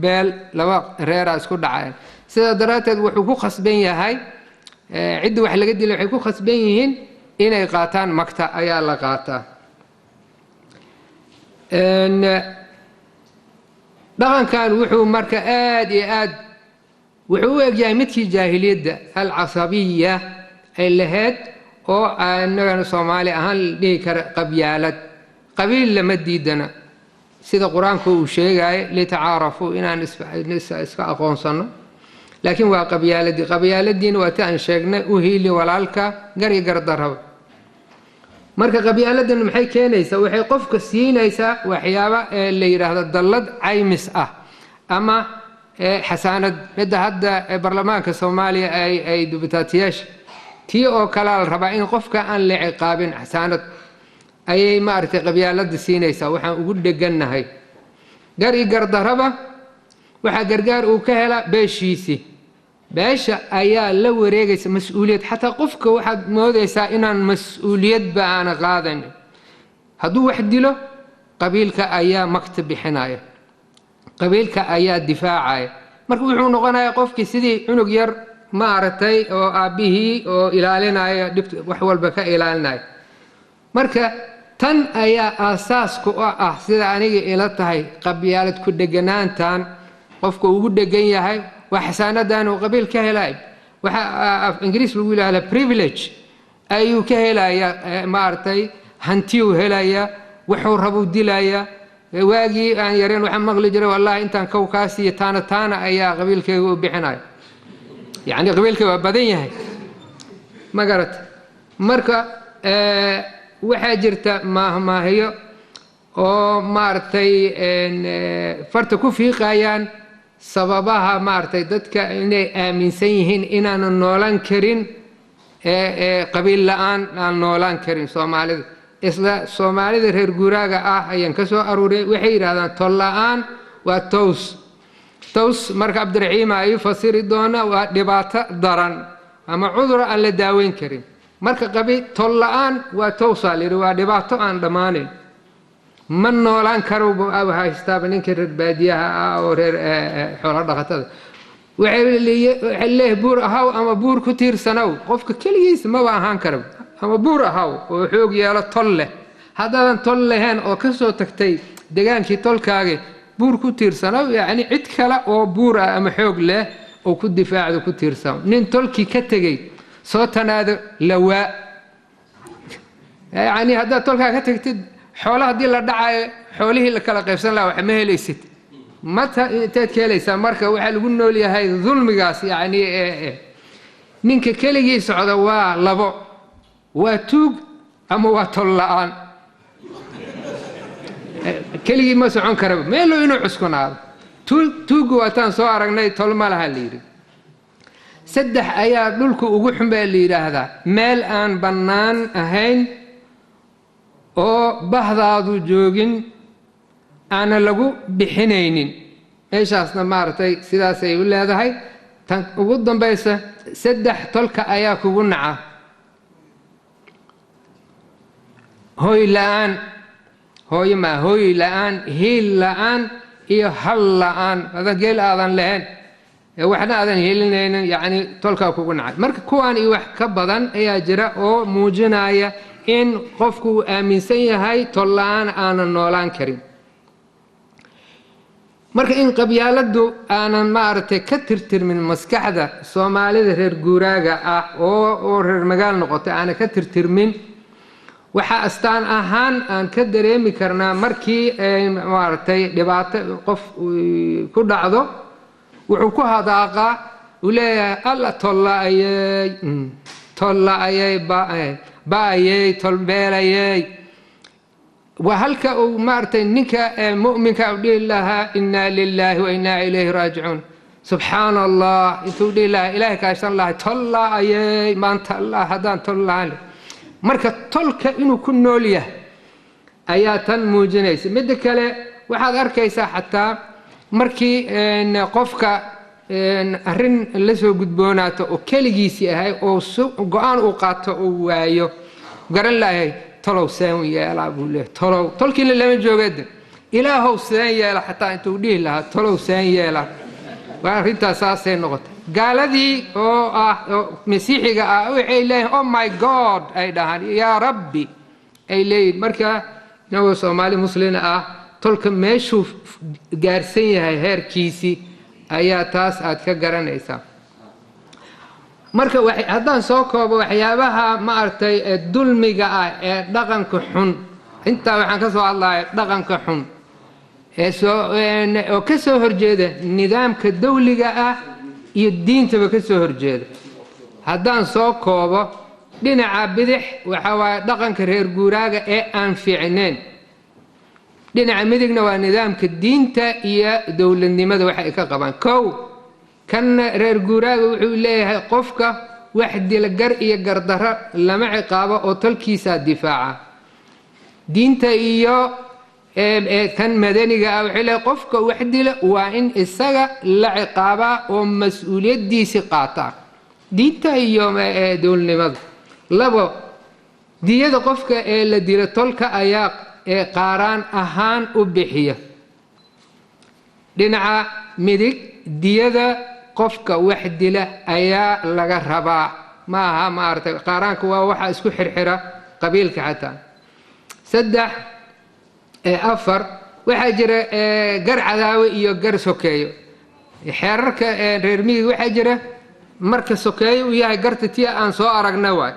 beel laba reera isku dhacaya sida daraateed wuxuu ku khasban yahay cidda wax laga dilay waxay ku khasban yihiin inay qaataan magta ayaa la qaataa dhaqankan wuxuu marka aad iyo aad wuxuu u egyahay midkii jaahiliyadda alcasabiya ay lahayd oo annagana soomaali ahaan la dhihi kara qabyaalad qabiil lama diidana sida qur-aanku uu sheegaayo litacaarafuu inaan iska aqoonsano laakiin waa qabyaaladiina waa ti aan sheegnay u hiili walaalka gari gardarraba marka qabyaaladan maxay keenaysaa waxay qofka siinaysaa waxyaaba la yidhaahdo dallad caymis ah ama xasaanad midda hadda baarlamaanka soomaaliya ay dubitaatiyaasha tii oo kalea la rabaa in qofka aan la ciqaabin xasaanad ayay maaragtay qabyaalada siinaysaa waxaan ugu dhegannahay gari gardarraba waxaa gargaar uu ka helaa beeshiisii beesha ayaa la wareegaysa mas-uuliyad xataa qofka waxaad moodaysaa inaan mas-uuliyadba aana qaadanin hadduu wax dilo qabiilka ayaa magta bixinaya qabiilka ayaa difaacaya marka wuxuu noqonayaa qofkii sidii cunug yar maaragtay oo aabbihii oo ilaalinaya dhibta wax walba ka ilaalinaya marka tan ayaa aasaasku ah sida aniga ila tahay qabyaalad ku dheganaantan qofka ugu dhegan yahay waa xasaanadan uu qabiil ka helay waxa af ingiriis lagu yiraahdaa privilege ayuu ka helaya maartay hantiyu helaya wuxuu rabo dilaya waagii aan yareen waxa maqli jiray wallahi intaan kawkaasi taana ayaa qabiilkayga u bixinay yani qabiilka waa badan yahay magarat marka waxaa jirta maahmaahiyo oo maartay farta ku fiiqayaan sababaha maartay dadka inay aaminsan yihiin inaan noolaan karin qabiil la'aan aan noolaan karin Soomaalida isla Soomaalida reer guuraaga ah ayaan ka soo aruuray waxay yiraahdaan tol la'aan waa toos marka Cabdiraxiim ay fasiri doona waa dhibaato daran ama cudur aan la daaweyn karin marka qabiil tol la'aan waa towsaal waa dhibaato aan dhamaanin ma noolaan karo haystaa ninka reer baadiyaha ah oo reer xoolo dhaqatada waxay leeyahay buur ahaw ama buur ku tiirsanow qofka kaligiis ma ahaan karo ama buur ahaw oo xoog yeelo tol leh haddaadan tol lahayn oo ka soo tagtay degaankii tolkaaga buur ku tiirsanow yani cid kale oo buur ah ama xoog leh oo ku difaacdo ku tiirsanow nin tolkii ka tegay soo tanaado lawaa yani haddaad tolkaa ka tagtid xoolaha hadii la dhacayo xoolihii la kala qaybsan lahaa wax ma helaysid mata inteed ka helaysaa marka waxaa lagu nool yahay dulmigaas yani ninka keligii socda waa labo waa tuug ama waa tol la'aan keligii ma socon karaba meelo inuu cuskunaado tuugu waataan soo aragnay tol ma laha la yidhi saddex ayaa dhulka ugu xun baa la yidhaahdaa meel aan bannaan ahayn oo bahdaadu joogin aana lagu bixinaynin meeshaasna maartay sidaas ay u leedahay tan ugu dambaysa saddex tolka ayaa kugu naca hooy la'aan hooyo ma hooy la'aan hiil la'aan iyo hal la'aan adan geel aadan lahayn waxna aadan helinaynin yacni tolkaa kugu nacay marka kuwaan iyo wax ka badan ayaa jira oo muujinaya in qofku uu aaminsan yahay tol la'aan aanan noolaan karin marka in qabyaaladdu aanan maaragtay ka tirtirmin maskaxda soomaalida reer guuraaga ah oo reer magaal noqotay aanan ka tirtirmin waxaa astaan ahaan aan ka dareemi karnaa markii maaragtay dhibaato qof ku dhacdo wuxuu ku hadaaqaa uu leeyahay alla tolla-ayey ba-ayey tolbeelayey waa halka uu maaragtay ninka mu'minka u dhihi lahaa inaa lilaahi wa inaa ilayhi raajicuun subxaana allah intuu dhihi lahaa ilaahay kaashan lahay tolla-ayey maanta allah haddaan tol lahaan marka tolka inuu ku nool yahay ayaa tan muujinaysa midda kale waxaad arkaysaa xataa markii qofka arrin la soo gudboonaato oo keligiisii ahay oo go-aan uu qaato uu waayo garan lahay tolow seen yeelaa buu leeyahay tolow tolkiina lama joogada ilaahow seen yeela xataa intuu dhihi lahaa tolow seen yeela waa arrintaas saasay noqotay gaaladii oo ah masiixiga ah waxay leeyihin oh my god ay dhahaan yaa rabbi ay leeyihin marka inagoo soomaali muslina ah tolka meeshuu gaarsan yahay heerkiisii ayaa taas aad ka garanaysaa marka haddaan soo koobo waxyaabaha maaragtay dulmiga ah ee dhaqanka xun intaa waxaan ka soo hadlaya dhaqanka xun oo ka soo horjeeda nidaamka dawliga ah iyo diintaba ka soo horjeeda haddaan soo koobo dhinaca bidix waxaa waaye dhaqanka reer guuraaga ee aan fiicnayn dhinaca midigna waa nidaamka diinta iyo dowladnimada waxa ay ka qabaan kow kan reer guuraaga wuxuu leeyahay qofka wax dila gar iyo gardarro lama ciqaabo oo tolkiisaa difaaca diinta iyo kan madaniga ah wuxuu leeyahay qofka wax dila waa in isaga la ciqaabaa oo mas-uuliyaddiisi qaataa diinta iyo dowladnimada labo diyada qofka ee la dila tolka ayaa qaaraan ahaan u bixiya dhinaca midig diyada qofka wax dila ayaa laga rabaa ma aha maaragtay qaaraanka waa waxa isku xirxira qabiilka xataa saddex afar waxaa jira gar cadaawe iyo gar sokeeyo xeerarka reer midig waxaa jira marka sokeeyo uu yahay garta tii aan soo aragna waay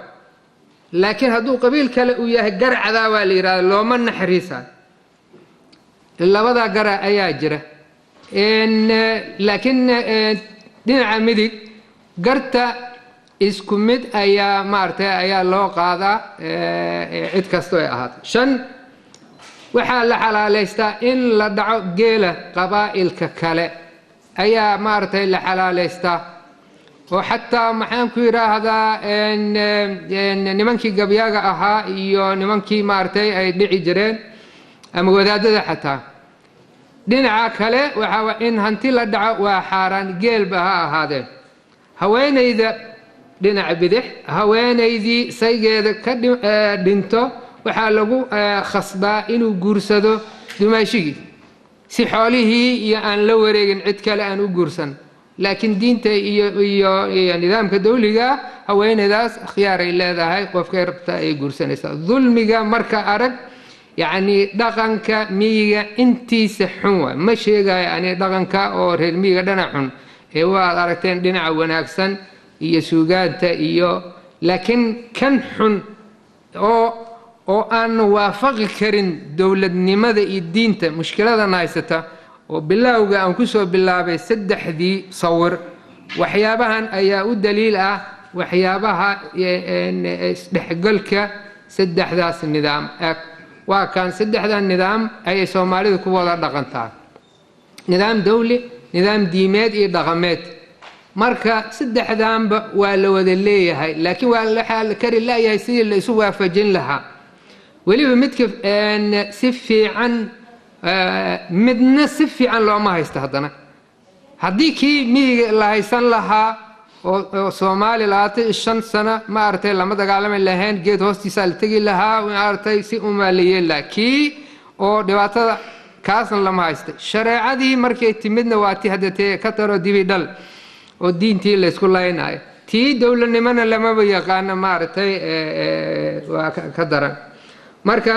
laakiin hadduu qabiil kale uu yahay gar cadaawaa la yidhahda looma naxariisa labadaa gara ayaa jira laakiin dhinaca midig garta isku mid ayaa maaragtay ayaa loo qaadaa cid kastoo ay ahaato shan waxaa la xalaalaystaa in la dhaco geela qabaa'ilka kale ayaa maaragtay la xalaalaystaa oo xataa maxaan ku yidhaahdaa nimankii gabyaaga ahaa iyo nimankii maaragtay ay dhici jireen ama wadaadada xataa dhinaca kale waxaa in hanti la dhaco waa xaaraan geelba ha ahaadeen haweenayda dhinaca bidix haweenaydii saygeeda ka dhinto waxaa lagu khasbaa inuu guursado dumaashigii si xoolihii iyo aan la wareegin cid kale aan u guursan laakiin diinta iyo nidaamka dawliga haweenaydaas khiyaaray leedahay qofkay rabta ay guursanaysaa dulmiga marka arag yacni dhaqanka miyiga intiisa xun waay ma sheegayo ani dhaqanka oo reer miyiga dhanac xun ee waad aragteen dhinaca wanaagsan iyo suugaanta iyo laakiin kan xun oo aan waafaqi karin dowladnimada iyo diinta mushkiladan haysata oo bilowga aan ku soo bilaabay saddexdii sawir waxyaabahan ayaa u daliil ah waxyaabaha isdhexgalka saddexdaas nidaam waa kan saddexdan nidaam ayay soomaalidu ku wada dhaqantaa nidaam dawli nidaam diimeed iyo dhaqameed marka saddexdanba waa la wada leeyahay laakiin waxaa la kari laayahay sidii la isu waafajin lahaa weliba midka si fiican midna si fiican looma haysto haddana haddii kii miyiga la haysan lahaa oo Soomaali 25 sano maartay lama dagaalami lahayn geed hoostiisa la tagi lahaa maartay si umaaliye laakiin oo dhibaatada kaasna lama haysto shareecadii markay timidna waa tii hadatee ka taro dibidal oo diintii la isku laaynaay tii dawladnimada lama yaqaan maartay waa ka daran marka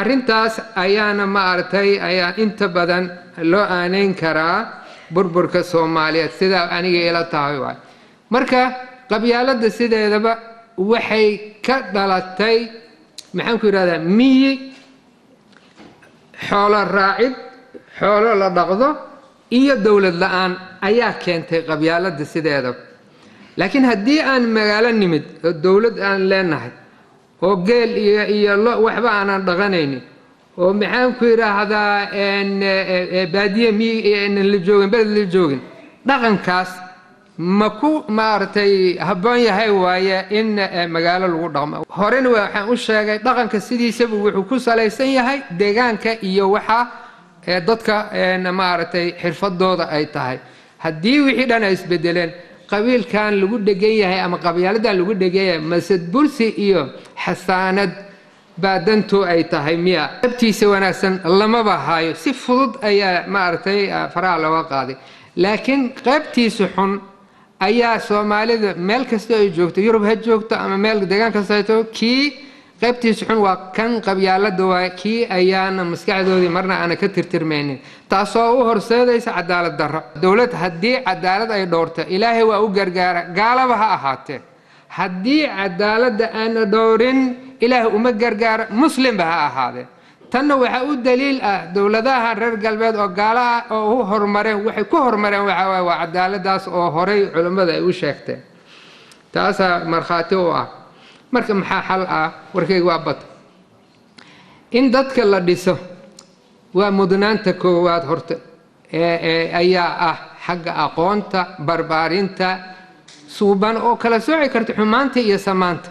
arintaas ayaana maartay ayaa inta badan loo aaneyn karaa burburka Soomaaliyeed sida aniga ila tahay waay marka qabyaalada sideedaba waxay ka dhalatay maxaan ku yiraahdaa miyi xoolo raacid xoolo la dhaqdo iyo dawlad la'aan ayaa keentay qabyaalada sideedaba laakiin haddii aan magaalo nimid oo dawlad aan leenahay oo geel iyo waxba aan dhaqanaynin oo maxaan ku yiraahdaa baadiye la joogin beled la joogin dhaqankaas ma ku maartay habboon yahay waaye in magaalo lagu dhaqmo horena waxaan u sheegay dhaqanka sidiisaba wuxuu ku salaysan yahay deegaanka iyo waxa dadka maartay xirfadooda ay tahay haddii wixii dhan ay isbedeleen qabiilkan lagu dhegan yahay ama qabyaaladan lagu dhegan yahay masad bursi iyo xasaanad baadantu ay tahay miya abtiisa wanaagsan lama bahayo si fudud ayaa maartay faraha looga qaaday laakiin qaybtiisa xun ayaa Soomaalida meel kasta ay joogto Yurub ha joogto ama meel deegaan kasta ay joogto kii qaybtiisa xun waa kan qabyaalada waa kii ayaana maskaxdoodii marna aan ka tirtirmaynin taasoo u horseedaysa cadaalad darro dawlad haddii cadaalad ay dhowrto Ilaahay waa u gargaara gaalaba ha ahaatee haddii cadaalada aan dhowrin Ilaahay uma gargaara muslimba ha ahaadee tanna waxa u daliil ah dawladaha reer galbeed oo gaala oo u hormareen waxay ku hormareen waxa waa cadaaladaas oo horay culimada ay u sheegteen taasa marxaati u ah marka maxaa xal ah warkaygu waa bad in dadka la dhiso waa mudnaanta koowaad horta ayaa ah xagga aqoonta barbaarinta suuban oo kala sooci karta xumaanta iyo samaanta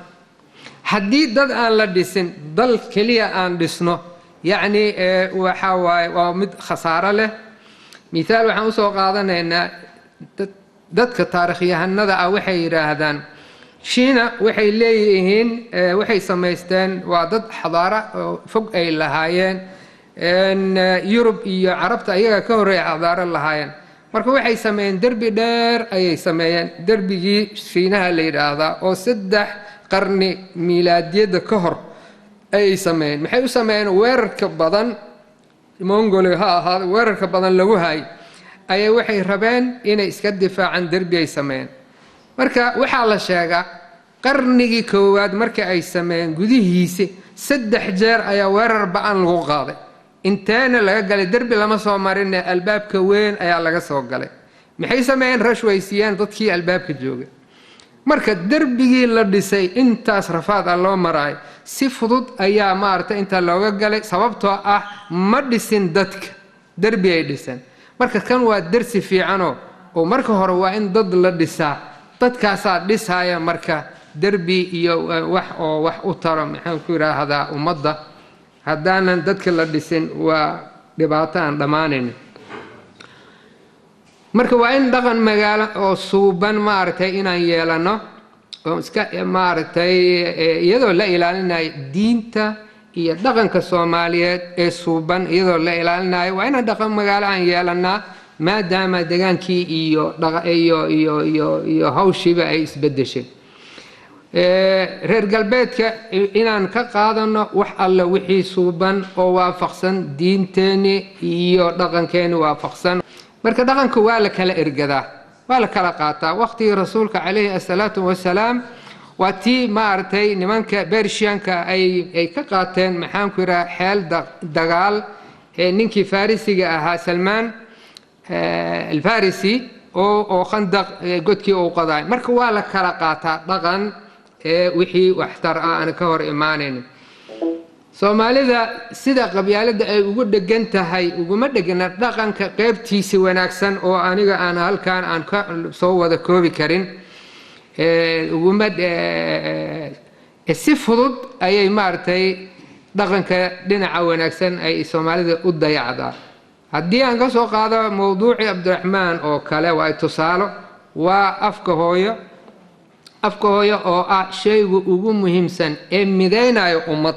haddii dad aan la dhisin dal kaliya aan dhisno يعني وحاواي ومد خسارة له مثال وحن أسوق قادنا دتك تاريخية هنذا وحي راهدان شينا وحي ليهين وحي سميستان وضد حضارة فوق أي لهايين إن يوروب عربت أيها كوري حضارة لهايين مركو وحي سمين دربي دار أي سمين دربي شينها اللي راهدا أو سدح قرن ميلادية كهر أي سمين محيو سمين ويرك بدن مونغولي هذا ويرك بدن لو هاي أي وحي ربان إن إسكت دفاع عن دربي أي سمين مركا وحال الشاقة قرنيجي كواد مركا أي سمين جودي هيسي سد حجار أي وير بان لو قاضي إنتان اللي قال دربي لما صومرين الباب كوين أي على قصو قال محي سمين رشويسيان ضدكي الباب كجوجي marka darbigii la dhisay intaas rafaad loo maray si fudud ayaa maarta inta looga galay sababtoo ah ma dhisin dadka darbi ay dhisan marka kan waa darsi fiican oo marka hore waa in dad la dhisaa dadkaas dhisaya marka darbi iyo wax u taro maxaan ku yiraahdaa ummadda haddaanan dadka la dhisin waa dhibaato aan dhamaanin marka waa in dhaqan magaalo oo suuban maartay inaan yeelano oo iska maartay iyadoo la ilaalinayo diinta iyo dhaqanka Soomaaliyeed ee suuban iyadoo la ilaalinayo waa in dhaqan magaalo aan yeelana maadaama degaankii iyo hawshiba ay isbedeshay reer galbeedka inaan ka qaadano wax alla wixii suuban oo waafaqsan diinteeni iyo dhaqankeeni waafaqsan marka dhaqanku waa la kala ergadaa waa la kala qaataa waqtigii rasuulka calayhi asalaatu wasalaam waa tii maartay nimanka bershiyanka ay ka qaateen maxaan ku yiraahdaa xeel dagaal ninkii farisiga ahaa salmaan alfarisi oo khandaq godkii uu qaday marka waa la kala qaataa dhaqan wixii waxtar aan ka hor imaanayn Soomaalida sida qabyaalada ay ugu dhagan tahay uguma dhagana dhaqanka qaybtiisa wanaagsan oo aniga aan halkaan aan ka soo wada koobi karin uguma si fudud ayay maartay dhaqanka dhinaca wanaagsan ay Soomaalida u dayacdaa haddii aan ka soo qaado mowduucii cabdiraxmaan oo kale waa tusaalo waa afka hooyo oo ah shaygu ugu muhiimsan ee midaynayo ummad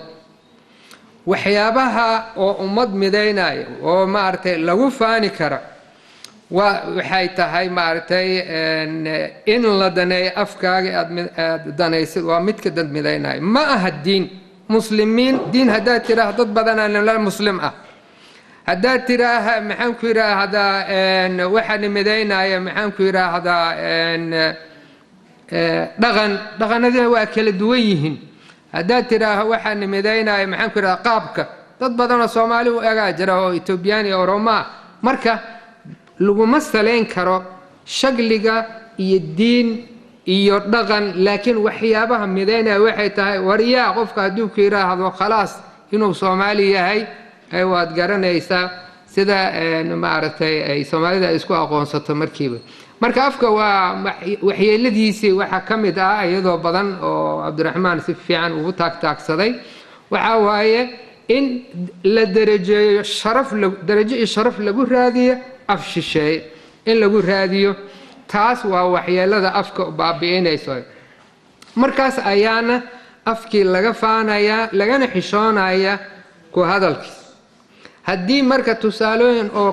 waxyaabaha oo ummad midaynayo oo maaragtay lagu faani kara waxay tahay maaragtay in la daneeyo afkaaga aad danaysid waa midka dad midaynayo ma aha diin muslimiin diin haddaad tiraa dad badanaa muslim ah haddaad tiraa maxaan ku yidhaahdaa waxaan midaynaya maxaan ku yidhaahdaa dhaqanadina waa kala duwan yihiin haddaad tiraa waxaan midaynaya maxaan ku yidhahdaa qaabka dad badanoo soomaali u egaa jira oo etoobiyaan iyo oromaa marka laguma salayn karo shakliga iyo diin iyo dhaqan laakiin waxyaabaha midaynaya waxay tahay waryaa qofka hadduu ku yidhaahdo khalaas inuu soomaali yahay waad garanaysaa sida maaragtay ay soomaalida isku aqoonsato markiiba marka afka waa waxyeeladiisii waxaa ka mid ah iyadoo badan oo cabdiraxmaan si fiican ugu taagtaagsaday waxaa waaye in la darajeeyo darajo iyo sharaf lagu raadiyo af shisheeye in lagu raadiyo taas waa waxyeelada afka baabi'inayso markaas ayaana afkii laga faanayaa lagana xishoonaya ku hadalkiis haddii marka tusaalooyin oo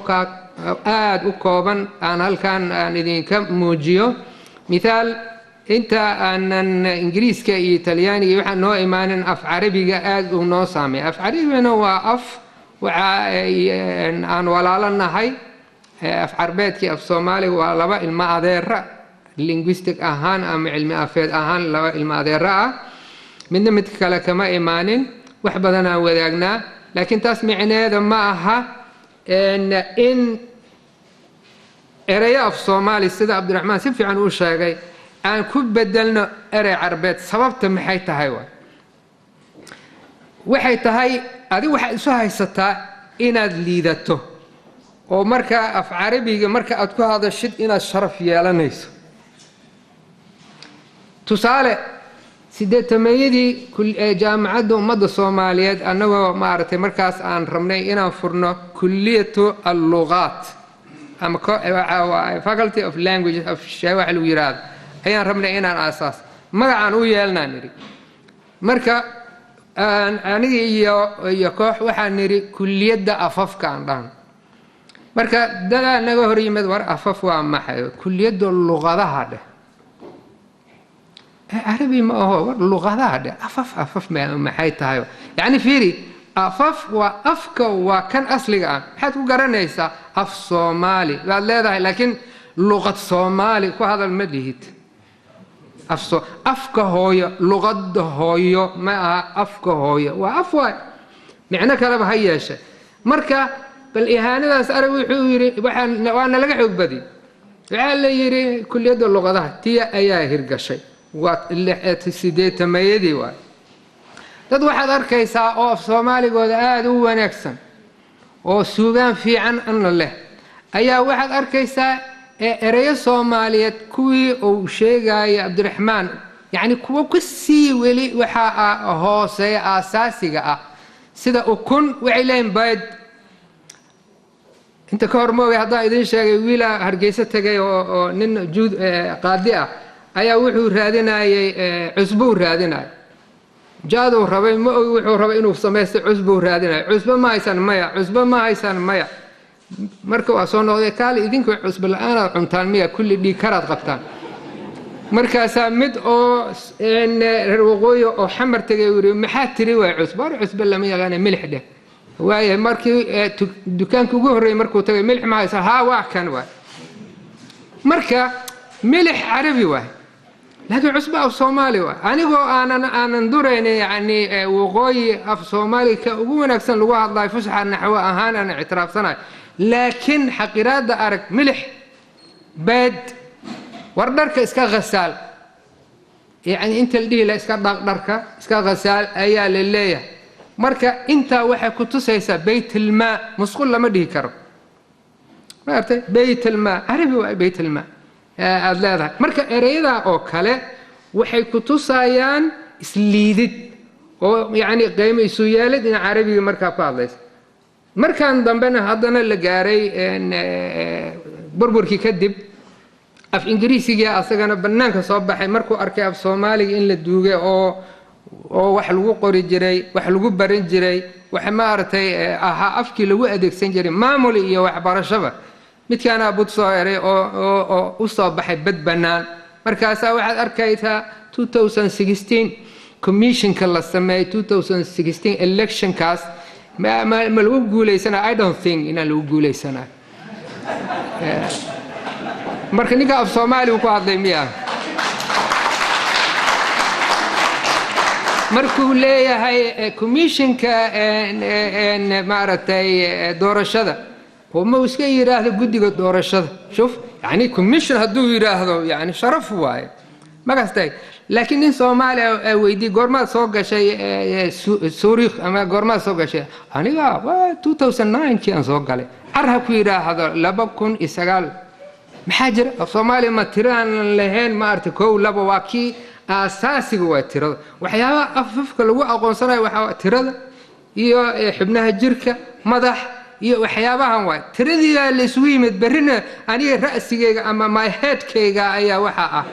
aad u kooban aan halkan aan idinka muujiyo mithaal inta aanan ingiriiska iyo talyaaniga waxaan noo imaanin af carabiga aad uu noo saameeya af carabigana waa af aan walaalo nahay af carbeedkii af soomaaliga waa laba ilmo adeera linguistic ahaan ama cilmi afeed ahaan laba ilmo adeera ah midna mid kale kama imaanin wax badan aan wadaagnaa laakiin taas micneeda ma aha in erayo af soomaali sida cabdiraxmaan si fiican uu sheegay aan ku bedelno erey carbeed sababta maxay tahay waxay tahay adigu waxaad isu haysataa inaad liidato oo marka af carabiga marka aad ku hadashid inaad sharaf yeelanayso tusaale sideetameeyadii jaamacadda ummadda soomaaliyeed annagoo maaragtay markaas aan rabnay inaan furno kulliyatu alluqaat ama faculty of languages of shay waxa lagu yidhaahdo ayaan rabnay inaan aasaas magacaan u yeelnaan nidhi marka aniga iyo koox waxaan nidhi kulliyadda afafka aan dhahno marka dadaa naga hor yimid war afaf waa maxay kulliyadda luqadaha dheh عربي ما هو اللغة ده أفف ما حيتها يعني فيري أفف وأفك وكان أصلي حتى قرنيسا أف صومالي لا لكن لغة صومالي وهذا المدهيت أفك هوية لغة هوية ما أفك هوية وأفوا معنى كلام هياشة مركا بالإهانة ده سأروي حويري وأنا لقى حب بدي على يري كل يد اللغة ده تيا أياه هرقشي sideetameeyadii waay dad waxaad arkaysaa oo af soomaaligooda aada u wanaagsan oo suugaan fiican ana leh ayaa waxaad arkaysaa erayo soomaaliyeed kuwii uu sheegaya cabdiraxmaan yacni kuwo ka sii weli waxaa hooseeya aasaasiga ah sida ukun waxay leeyihin bayd inta ka hor moogay haddaan idiin sheegay wiilaa hargeysa tegay oo nin juud qaadi ah ayaa wuxuu raadinayay cusbuu raadinay jaaduu rabay ma ogi wuxuu rabay inuu samaysto cusbuu raadinay cusbo ma haysan maya marka waa soo noqday kaali idinku cusbo la'aanaad cuntaan miya kulli dhiig karaad qabtaan markaasaa mid oo reer waqooyi oo xamar tegay yiri maxaa tiri waay cusbo lama yaqaana milix dheh waaye markii dukaanka ugu horreeyay markuu tagay milix ma haysan haa waa kan waay marka milix carabi waay laakiin cusbo af soomaali waay anigoo aanan duraynin yani waqooyi af soomaali ka ugu wanaagsan lagu hadlayo fusxa naxwo ahaan aan ictiraafsanayo laakiin xaqiraadda arag milix baad war dharka iska ghasaal yani inta la dhihi la iska dharka iska ghasaal ayaa la leeyahay marka intaa waxay ku tusaysaa baytilmaa musqul lama dhihi karo maartay baytilmaa carabi waay baytilmaa aad leedahay marka ereyada oo kale waxay ku tusayaan isliidid oo yani qiimo isu yeelid in carabiga markaa ku hadlaysa markaan dambena haddana la gaaray burburkii kadib af ingiriisigii asagana bannaanka soo baxay markuu arkay af soomaaliga in la duugay oo wax lagu qori jiray wax lagu baran jiray wax maaragtay ahaa afkii lagu adeegsan jiray maamul iyo waxbarashaba midkaana abud soo eray oo u soo baxay bad bannaan markaasaa waxaad arkaysaa 2016 commissionka la sameeyey 2016 electionkaas ma lagu guuleysana I don't think inaan lagu guuleysana marka ninka af Soomaali ku hadlay miya markuu leeyahay commissionka maaragtay doorashada وما iska yiraahdo gudiga doorashada shuf yani commission haduu yiraahdo yani sharaf waaye ma gastay laakiin in Soomaali ay weydii goorma soo gashay Suuriq ama goorma soo gashay aniga 2009 kii soo galay arha ku yiraahdo 2009 maxaa jira Soomaali ma tiraan lahayn ma arti koow laba waa kii asaasiga waa tirada waxyaaba afafka lagu aqoonsanayo waxa tirada iyo xubnaha jirka madax iyo waxyaabahan waa tiradiga la isku yimid barina aniga ra'sigeyga ama my headkeyga ayaa waxa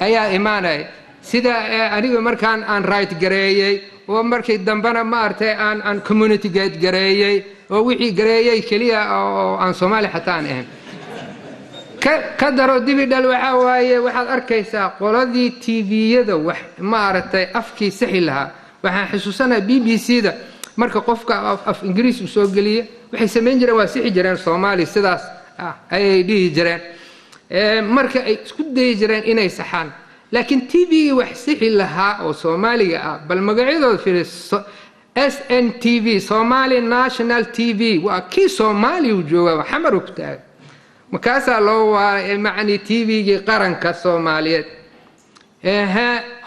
ayaa imaanay sida aniga markaan aan right gareeyay oo markii dambana ma artay aan community gate gareeyay oo wixii gareeyay kaliya oo aan Soomaali xataa aan ahayn ka daro dibidal waxa waaye waxaad arkaysaa qoladii TV-yada wax ma aragtay afkii saxi lahaa waxaan xusuusanahay BBC-da marka qofka af Ingiriis u soo galiya waxay sameyn jireen waa sixi jireen Soomaali sidaas ay dhihi jireen marka ay isku day jireen inay saxaan laakiin TV wax sixi lahaa oo Soomaaliga bal magacyadooda fiiris SNTV Somali National TV waa kii Soomaali u jooga xamar u taag makaasa loo waa macni TV-gi qaranka Soomaaliyeed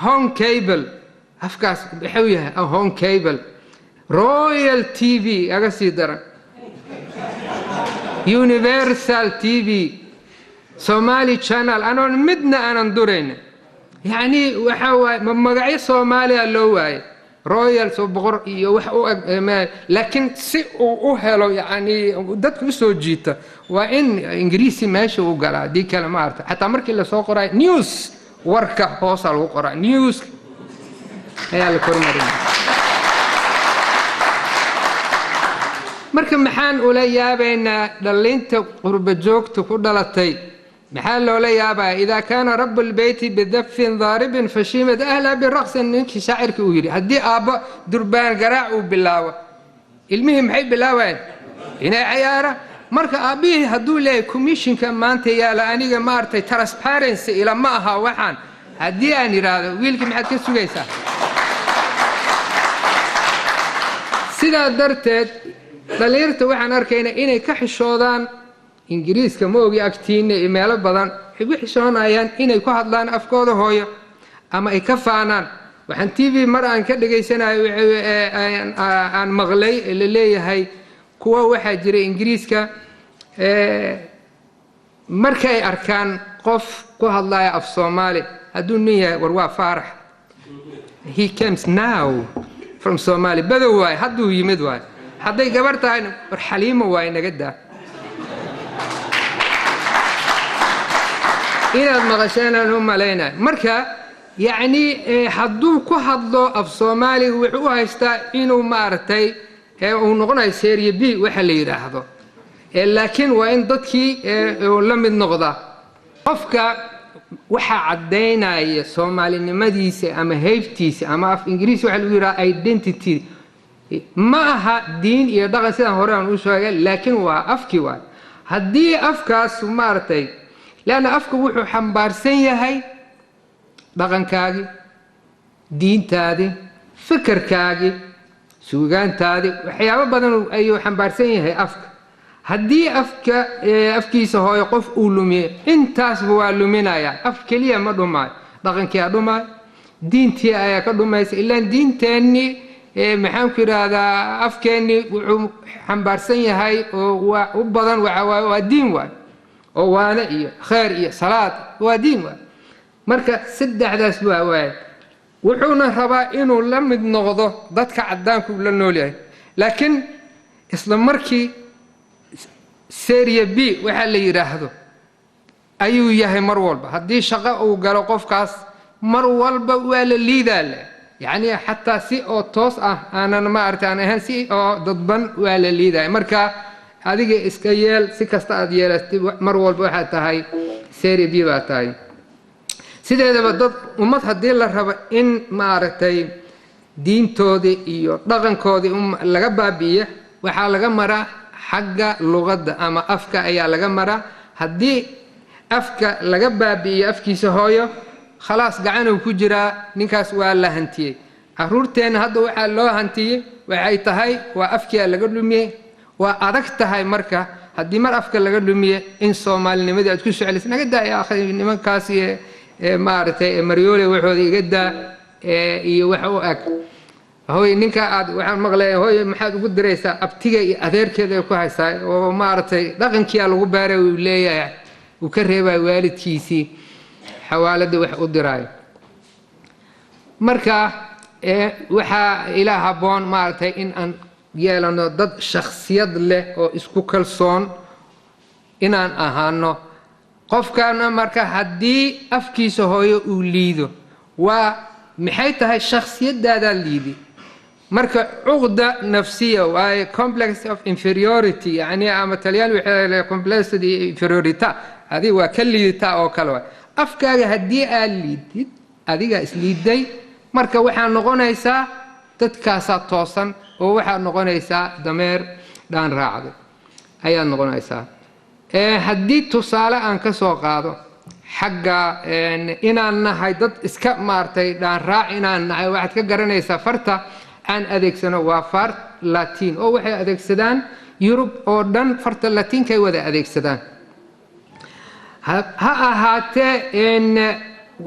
home cable afkaas wuxuu yahay home cable Royal TV aga sii daran Universal TV Somali Channel anon midna aanan durayn yani waxa waay magacyo Soomaaliya loo waay Royal soo boqor iyo wax u laakiin si uu helo yani dadku soo jiita waa in Ingiriisi meesha uu galaa di kale ma arta hatta markii la soo qoray news warka hoos lagu qoray news ayaa la kormarin marka maxaan ula yaabaynaa dhalinta qurba joogta ku dhalatay maxaa loola yaabaa idaa kaana rabbul bayti bidafin dhaaribin fashiimad ahla biraqsin ninkii shaacirka uu yiri haddii aabba durbaan garaac uu bilaawo ilmihii maxay bilaaween inay ciyaara marka aabihii hadduu leeyahay commissionka maanta yaala aniga ma artay transparency ila ma aha waxaan haddii aan yiraahdo wiilkii maxaad ka sugaysaa sidaa darteed dhalinyarta waxaan arkaynaa inay ka xishoodaan Ingiriiska ma ogi agtiina meelo badan waxay xishoonayaan inay ku hadlaan afkooda hooyo ama ay ka faanaan waxaan TV mar aan ka dhageysanayo aan maqlay la leeyahay kuwa waxa jira Ingiriiska markay arkaan qof ku hadlaya af Soomaali hadduu niyaa war waa Faarax he comes now from Somali badow waay hadduu yimid waay hadday gabar tahay war Xaliimo waay naga daa inaad maqasheen u maleynaa marka yani hadduu ku hadlo af Soomaali wuxuu u haystaa inuu maartay uu noqonayo serie B waxa la yiraahdo laakiin waa in dadkii la mid noqda qofka waxa cadeynaya Soomaalinimadiisa ama heybtiisa ama af Ingiriisi waxa lagu yiraahdaa identity ma aha diin iyo dhaqan sidaan hore aan u sheegay laakiin waa afkii waa haddii afkaas maartay laana afku wuxuu xambaarsan yahay dhaqankaagi diintaadi fikirkaagi suugaantaadi waxyaabo badan ayuu xambaarsan yahay afka haddii afkiisa hooyo qof uu lumiyo intaas waa luminaya af kaliya ma dhumay dhaqankii dhumay diintii ayaa ka dhumaysa ilaa diinteeni maxaan ku yiraahdaa afkeeni wuxuu xambaarsan yahay oo u badan waa diin waay oo waana iyo khair iyo salaad waa diin waay marka saddexdaas waa wuxuuna rabaa inuu la mid noqdo dadka cadaanku la nool yahay laakiin isla markii serie B waxa la yiraahdo ayuu yahay mar walba haddii shaqo uu galo qofkaas mar walba waa la liidaa يعني حتى سي او توس انا ما ارتان اهان سي او ددبن ولا ليدا marka adiga iska yeel si kasta aad yeelatay mar walba waxa tahay serie B baa tahay sideedaba dad ummad hadii la rabo in ma aragtay diintoodii iyo dhaqankoodii laga baabiyo waxa laga maraa xagga luqadda ama afka ayaa laga maraa hadii afka laga baabiyo afkiisa hooyo خلاص قاعنا كجرا نكاس ولا هنتي عرورتين هذا وحال لو هنتي وحي تهاي وأفكي اللي قبل مية وأركت هاي مركة هدي مر أفكي اللي قبل مية إن صومال نمدي أتكوش على سنة قد يا أخي نمان كاسي مارتي مريولي وحودي قد يوحو أك هو نكا عاد وحال مغلى هو محد قد ريسا أبتيجي أثير كذا كويسة ومارتي لكن كي على غبارة ولاية وكرهبة والد كيسي حوالده wax u diray marka waxa ilaaha boon maartay in aan yeelano dad shakhsiyad leh oo isku kalsoon inaan ahaano qofkana marka hadii afkiisa hooyo uu liido waa maxay tahay shakhsiyadaada liidi marka uqda nafsiya waa complex of inferiority yani ama taliyaan waxa complex of inferiority hadi waa kaliita oo kale afkaaga hadii aad liidid adiga isliiday marka waxa noqonaysaa dadkaas toosan oo waxa noqonaysaa dameer daan raacday ayaa noqonaysaa hadii tusaale aan ka soo qaado xagga inaan nahay dad iska maartay daan raac inaan nahay waxaad ka garanaysaa farta aan adeegsano waa far Latin oo waxay adeegsadaan Yurub oo dhan farta Latinka ay wada adeegsadaan ha ahaatee in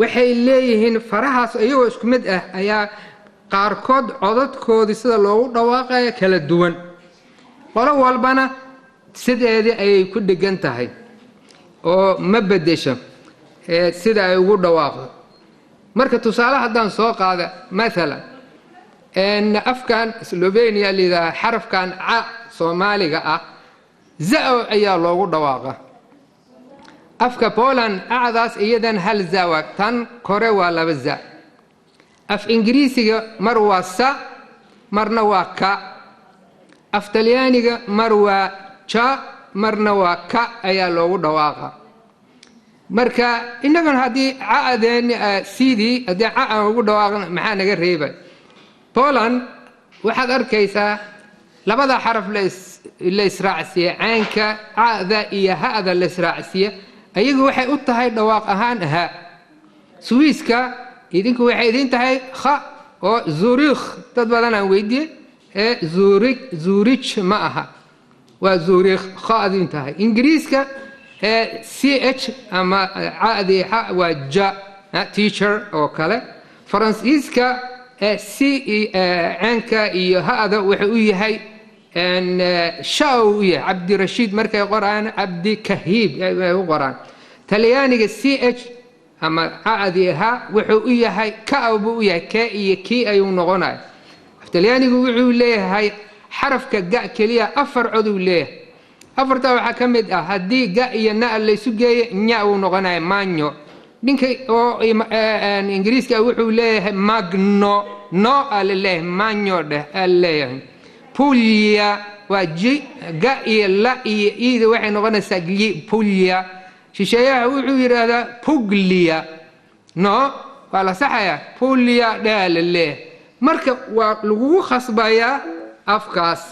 waxay leeyihiin farahaas ayagoo isku mid ah ayaa qaarkood codadkoodii sida loogu dhawaaqayo kala duwan qolo walbana sideedii ayay ku dhigan tahay oo ma bedesho sida ay ugu dhawaaqdo marka tusaale haddaan soo qaada مثلا in afkan Slovenia lida xarafkan a Soomaaliga ah zaa ayaa loogu dhawaaqa afka Poland acdaas iyadan hal zaawag tan kore waa laba za af Ingiriisiga mar waa sa marna waa ka af Talyaaniga mar waa cha marna waa ka ayaa loogu dhawaaqa marka inagan hadii caadeen sidii hadii aan ugu dhawaaqno maxaa naga reebay Poland waxaad arkaysaa labada xaraf la israacsiye aanka aada iyo haada la israacsiye ayagu waxay u tahay dhawaaq ahaan aha Swiiska idinku waxay idin tahay kha oo Zurich dad badan aan weydiiyay Zurich ma aha waa Zurich kha idin tahay Ingiriiska ch ama aadi ha waa ja teacher oo kale Faransiiska si aanka iyo haada wuxuu u yahay ان شاويه عبد الرشيد مركي قران عبد كهيب قران تليانيga ch ama aadiha wuxuu u yahay ka abu yahay ka iyo ki ay u noqonay taliyaanigu wuxuu leeyahay xarafka ga kaliya afar cod uu leeyahay afarta waxa kamid ah hadii ga iyo na la isu geeyo nya uu noqonay manyo ninka oo ingiriiska wuxuu leeyahay magno no alle manyo de alle Puglia waji ga iyo la iyo ida waxay noqonaysaa gi Puglia shisheeyaha wuxuu yiraahdaa Puglia no wala saxaya Puglia dhalale marka waa lagu khasbaya afkaas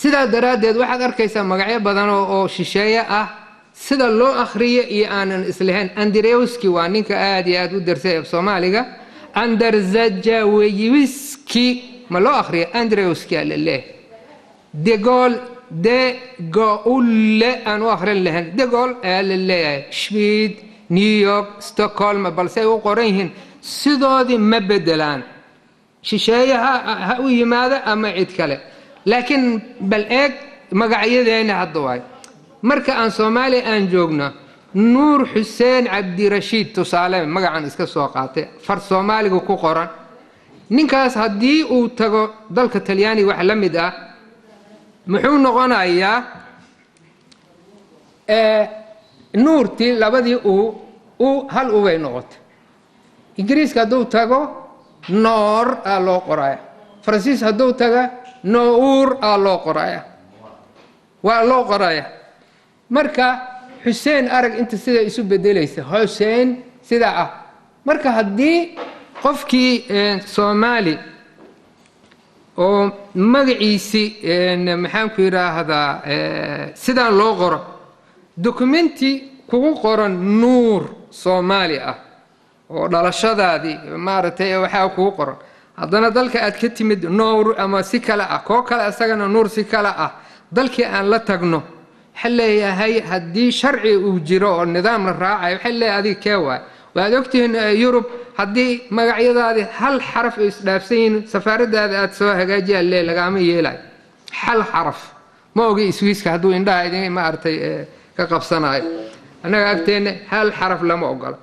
sida daraadeed waxaad arkaysaa magacyo badan oo shisheeye ah sida loo akhriyo iyo aanan islahayn Andrzejewski waa ninka aad iyo aad u darsay Soomaaliga Andrzejewski ما لو أخري أندريوسكي لله ديغول أن أخري لهن ديغول لله شويد نيويورك ستوكهولم بلسي وقريهن سيدودي مبدلان شيشايا هاوي ماذا أما عيد كله لكن بالإيك مقعيدين هالضواي مركا أن صومالي أن جوغنا نور حسين عبد رشيد تصالح مقعان اسكا سوقاتي فر صومالي وكو قران ninkaas hadii uu tago dalka Talyaani wax la mid ah muxuu noqonayaa nuurtii labadii hal ubay noqotay. ingiriiska hadduu tago noor aa loo qoraya, faransiis hadduu taga nouur aa loo qoraya, waa loo qoraya. marka xuseen arag inta sida isu bedelaysa, xuseen sidaa ah. marka haddii qofkii soomaali oo magaciisii maxaan ku yidhaahdaa sidaan loo qoro, dokumenti kugu qoran nuur soomaali ah oo dhalashadaadii maaragtay waxaa kugu qoran, haddana dalka aad ka timid nuur ama si kale ah, koo kale isagana nuur si kale ah, dalkii aan la tagno waxaa leeyahay haddii sharci uu jiro oo nidaam la raacayo waxaa leeyahay adiga kee waay. waad ogtihiin yurub haddii magacyadaadii hal xaraf ay isdhaafsan yihiin safaaradaada aad soo hagaajiyaa lee lagaama yeelayo hal xaraf. ma ogi iswiiska hadduu indhaha idin maaragtay ka qabsanayo, annaga agteenna hal xaraf lama ogola.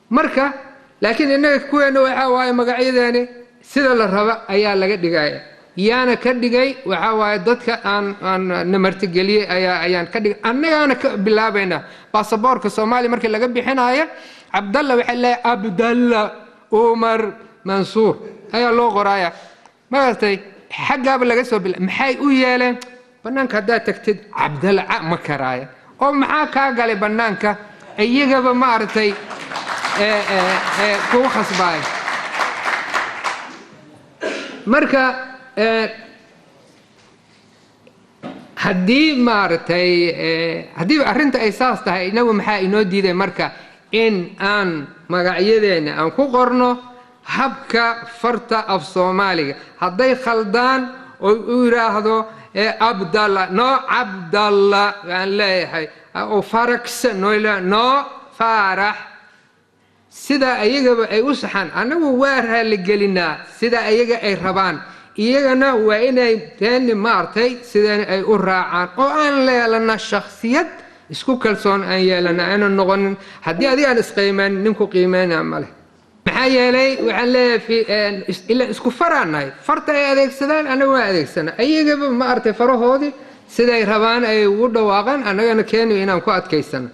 marka laakiin innaga kuweena waxaa waaye magacyadeeni sida la raba ayaa laga dhigaya. yaana ka dhigay waxaa waaye dadka aan namartigeliyey ayaan ka dhigay. annagaana ka bilaabaynaa baasaboorka soomaaliya markii laga bixinaya cabdalla waxaa leeyahay abdalla umar mansuur ayaa loo qoraya. maaragtay xaggaaba laga soo bila maxay u yeeleen bannaanka haddaad tagtid cabdalla ma karaaya oo maxaa kaa galay bannaanka iyagaba maaragtay kugu khasbaaya. marka haddii maaragtay haddii arrinta ay saas tahay inagu maxaa inoo diiday marka in aan magacyadeena aan ku qorno habka farta af soomaaliga. hadday khaldaan oo u yidhaahdo abdalla no cabdalla waan leeyahay oo farax no faarax, sida ayagaba ay u saxaan annagu waa raaligelinaa sida ayaga ay rabaan, iyagana waa inay teeni maartay sideen ay u raacaan oo aan leelana shakhsiyad isku kalsoon aan yeelana aanan noqonin. haddii adiga aan isqiimayn ninku qiimeynaa ma leh. maxaa yeelay waxaan leeyahay ila isku faraanahay, farta ay adeegsadaan annaga waa adeegsana, ayagaba maartay farahoodii siday rabaan ay ugu dhawaaqaan annagana keeni inaan ku adkaysano.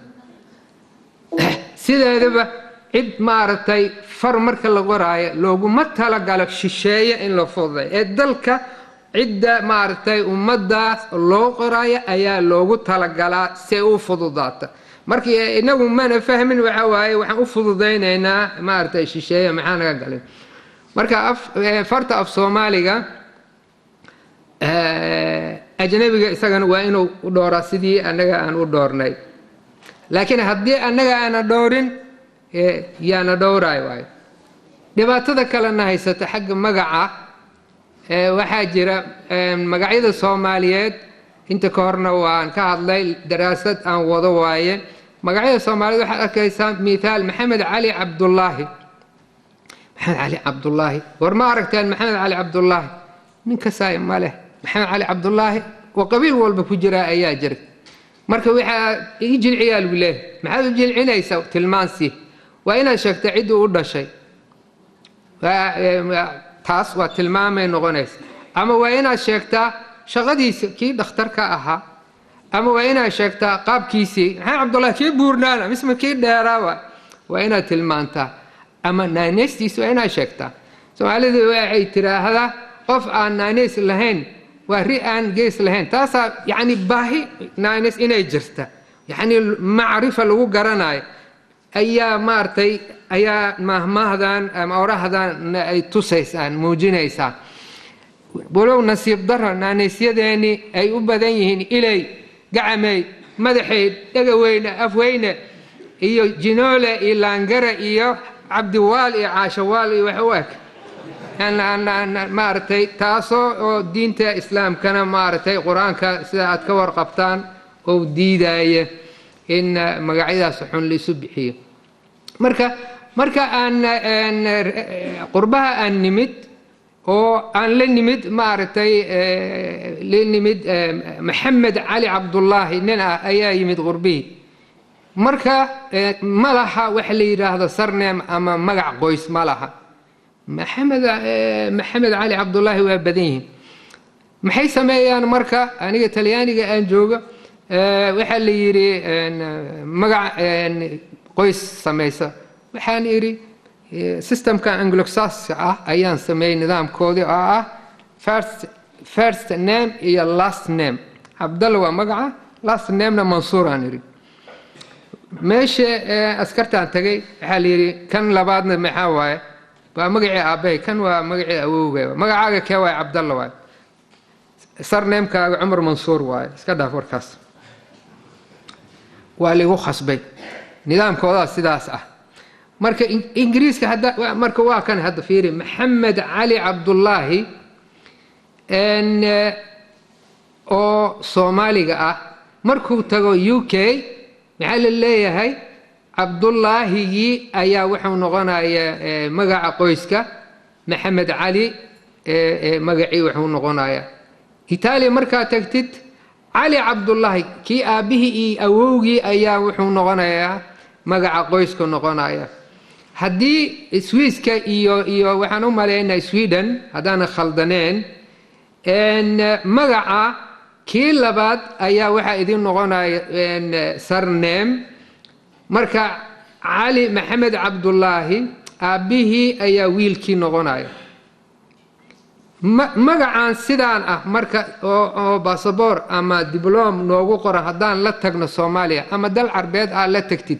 sideedaba cid maaragtay far marka la qoraayo looguma talagalo shisheeye in la fududay ee dalka cidda maaragtay ummaddaas loo qoraayo ayaa loogu talagalaa si ay u fududaata. markii inagu mana fahmin waxaa waaye waxaan u fududaynaynaa maaragtay shisheeye maxaa naga galin. marka farta af soomaaliga ajnabiga isagana waa inuu u dhooraa sidii annaga aan u dhoornay, laakiin haddii annaga aana dhowrin yaana dhowraay waayo. dhibaatada kalena haysata xagga magaca waxaa jira magacyada soomaaliyeed inta ka horna waan ka hadlay daraasad aan wado waaye. magacyada soomaaliyeed waxaad arkaysaa mithaal maxamed cali cabdullaahi. maxamed cali cabdullaahi war ma aragteen maxamed cali cabdullaahi ninkasaay ma leh. maxamed cali cabdullaahi oo qabiil walba ku jira ayaa jira. marka waxaa ii jilciyaa lagu leeyahay maxaad u jilcinaysaa tilmaansii waa inaad sheegta ciddii u dhashay, taas waa tilmaamay noqonaysa. ama waa inaad sheegtaa shaqadiisa kii dhakhtarka ahaa, ama waa inaad sheegtaa qaabkiisii maxamed cabdullaahi kii buurnaana misma kii dheeraaba waa inaad tilmaantaa, ama naaneystiisa waa inaad sheegtaa. soomaalidu waxay tiraahdaa qof aan naaneys lahayn waa ri aan gees lahayn. taasaa yacni baahi naaneys inay jirta yacni macrifa lagu garanayo ayaa maaragtay ayaa mahmaahdan ama orahdan ay tusaysaan muujinaysaa. walow nasiib daro naaneysyadeenii ay u badan yihiin ilay, gacamey, madaxeyd, dhegaweyne, afweyne iyo jinoole iyo laangare iyo cabdiwaal iyo caashawaal iyo wax u eg maaragtay taasoo oo diinta islaamkana maaragtay qur-aanka sida aad ka warqabtaan oo diidaya in magacyadaas xun la isu bixiyo. marka aan qurbaha aan nimid oo aan la nimid maaragtay la nimid maxamed cali cabdullaahi nin ah ayaa yimid qurbihii. marka ma laha wax la yidhaahdo sarneem ama magac qoys ma laha. maxamed cali cabdullaahi waa badan yihiin. maxay sameeyaan marka aniga talyaaniga aan jooga waxaa la yidhi magac qoys samaysa waxaan idhi systemka anglo-saxonka ah ayaan sameeyey nidaamkoodii oo ah first name iyo last name cabdalla waa magaca last namena mansuur aan idhi meesha askartaan tagay waxaa la yidhi kan labaadna maxaa waaye waa magacii aabbahay kan waa magacii awowga magacaaga kee waaye cabdalla waaye sarneemkaaga cumar mansuur waaye iska dhaaf warkaas waa ligu khasbay nidaamkoodaa sidaas ah marka ingiriiska hadda marka waa kan hadda fiiri maxamed cali cabdullaahi oo soomaaliga ah markuu tago UK maxaa la leeyahay cabdullaahigii ayaa wuxuu noqonayaa magaca qoyska maxamed cali magacii wuxuu noqonayaa Italia markaa tagtid cali cabdullaahi kii aabihii iyo awowgii ayaa wuxuu noqonayaa magaca qoyska noqonaya haddii Swiiska iyo waxaan u maleeynaa Sweden haddaan khaldaneen magaca kii labaad ayaa waxaa idin noqonaya surname marka cali maxamed cabdullaahi aabihii ayaa wiilkii noqonaya magacaan sidaan ah marka oo basaboor ama diblom noogu qoran haddaan la tagno Soomaaliya ama dal carbeed aad la tagtid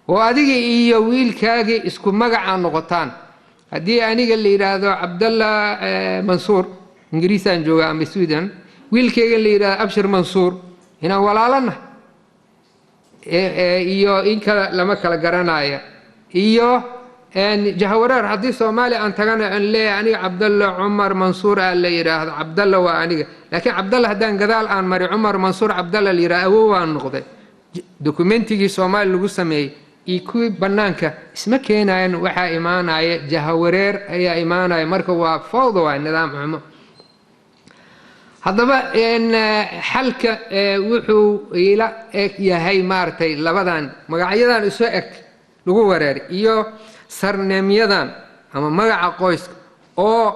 oo adiga iyo wiilkaagii isku magaca noqotaan haddii aniga la yiraahdo Cabdalla Mansuur ingiriisaan jooga ama Sweden wiilkayga la yiraahdo Abshir Mansuur inaan walaalana iyo in kala lama kala garanaya iyo jahawareer haddii Soomaaliya aan tagana aan leeyahay aniga Cabdalla Umar Mansuur la yiraahdo Cabdalla waa aniga laakiin Cabdalla haddaan gadaal aan mari Umar Mansuur Cabdalla la yiraahdo awoo waan noqday dokumentigii Soomaali lagu sameeyay iyo kuwii banaanka isma keenayaan waxaa imaanaya jahawareer ayaa imaanaya marka waa fawdo waa nidaam xumo haddaba xalka wuxuu ila eg yahay maartay labadan magacyadan isu eg lagu wareer iyo sarneemyadan ama magaca qoyska oo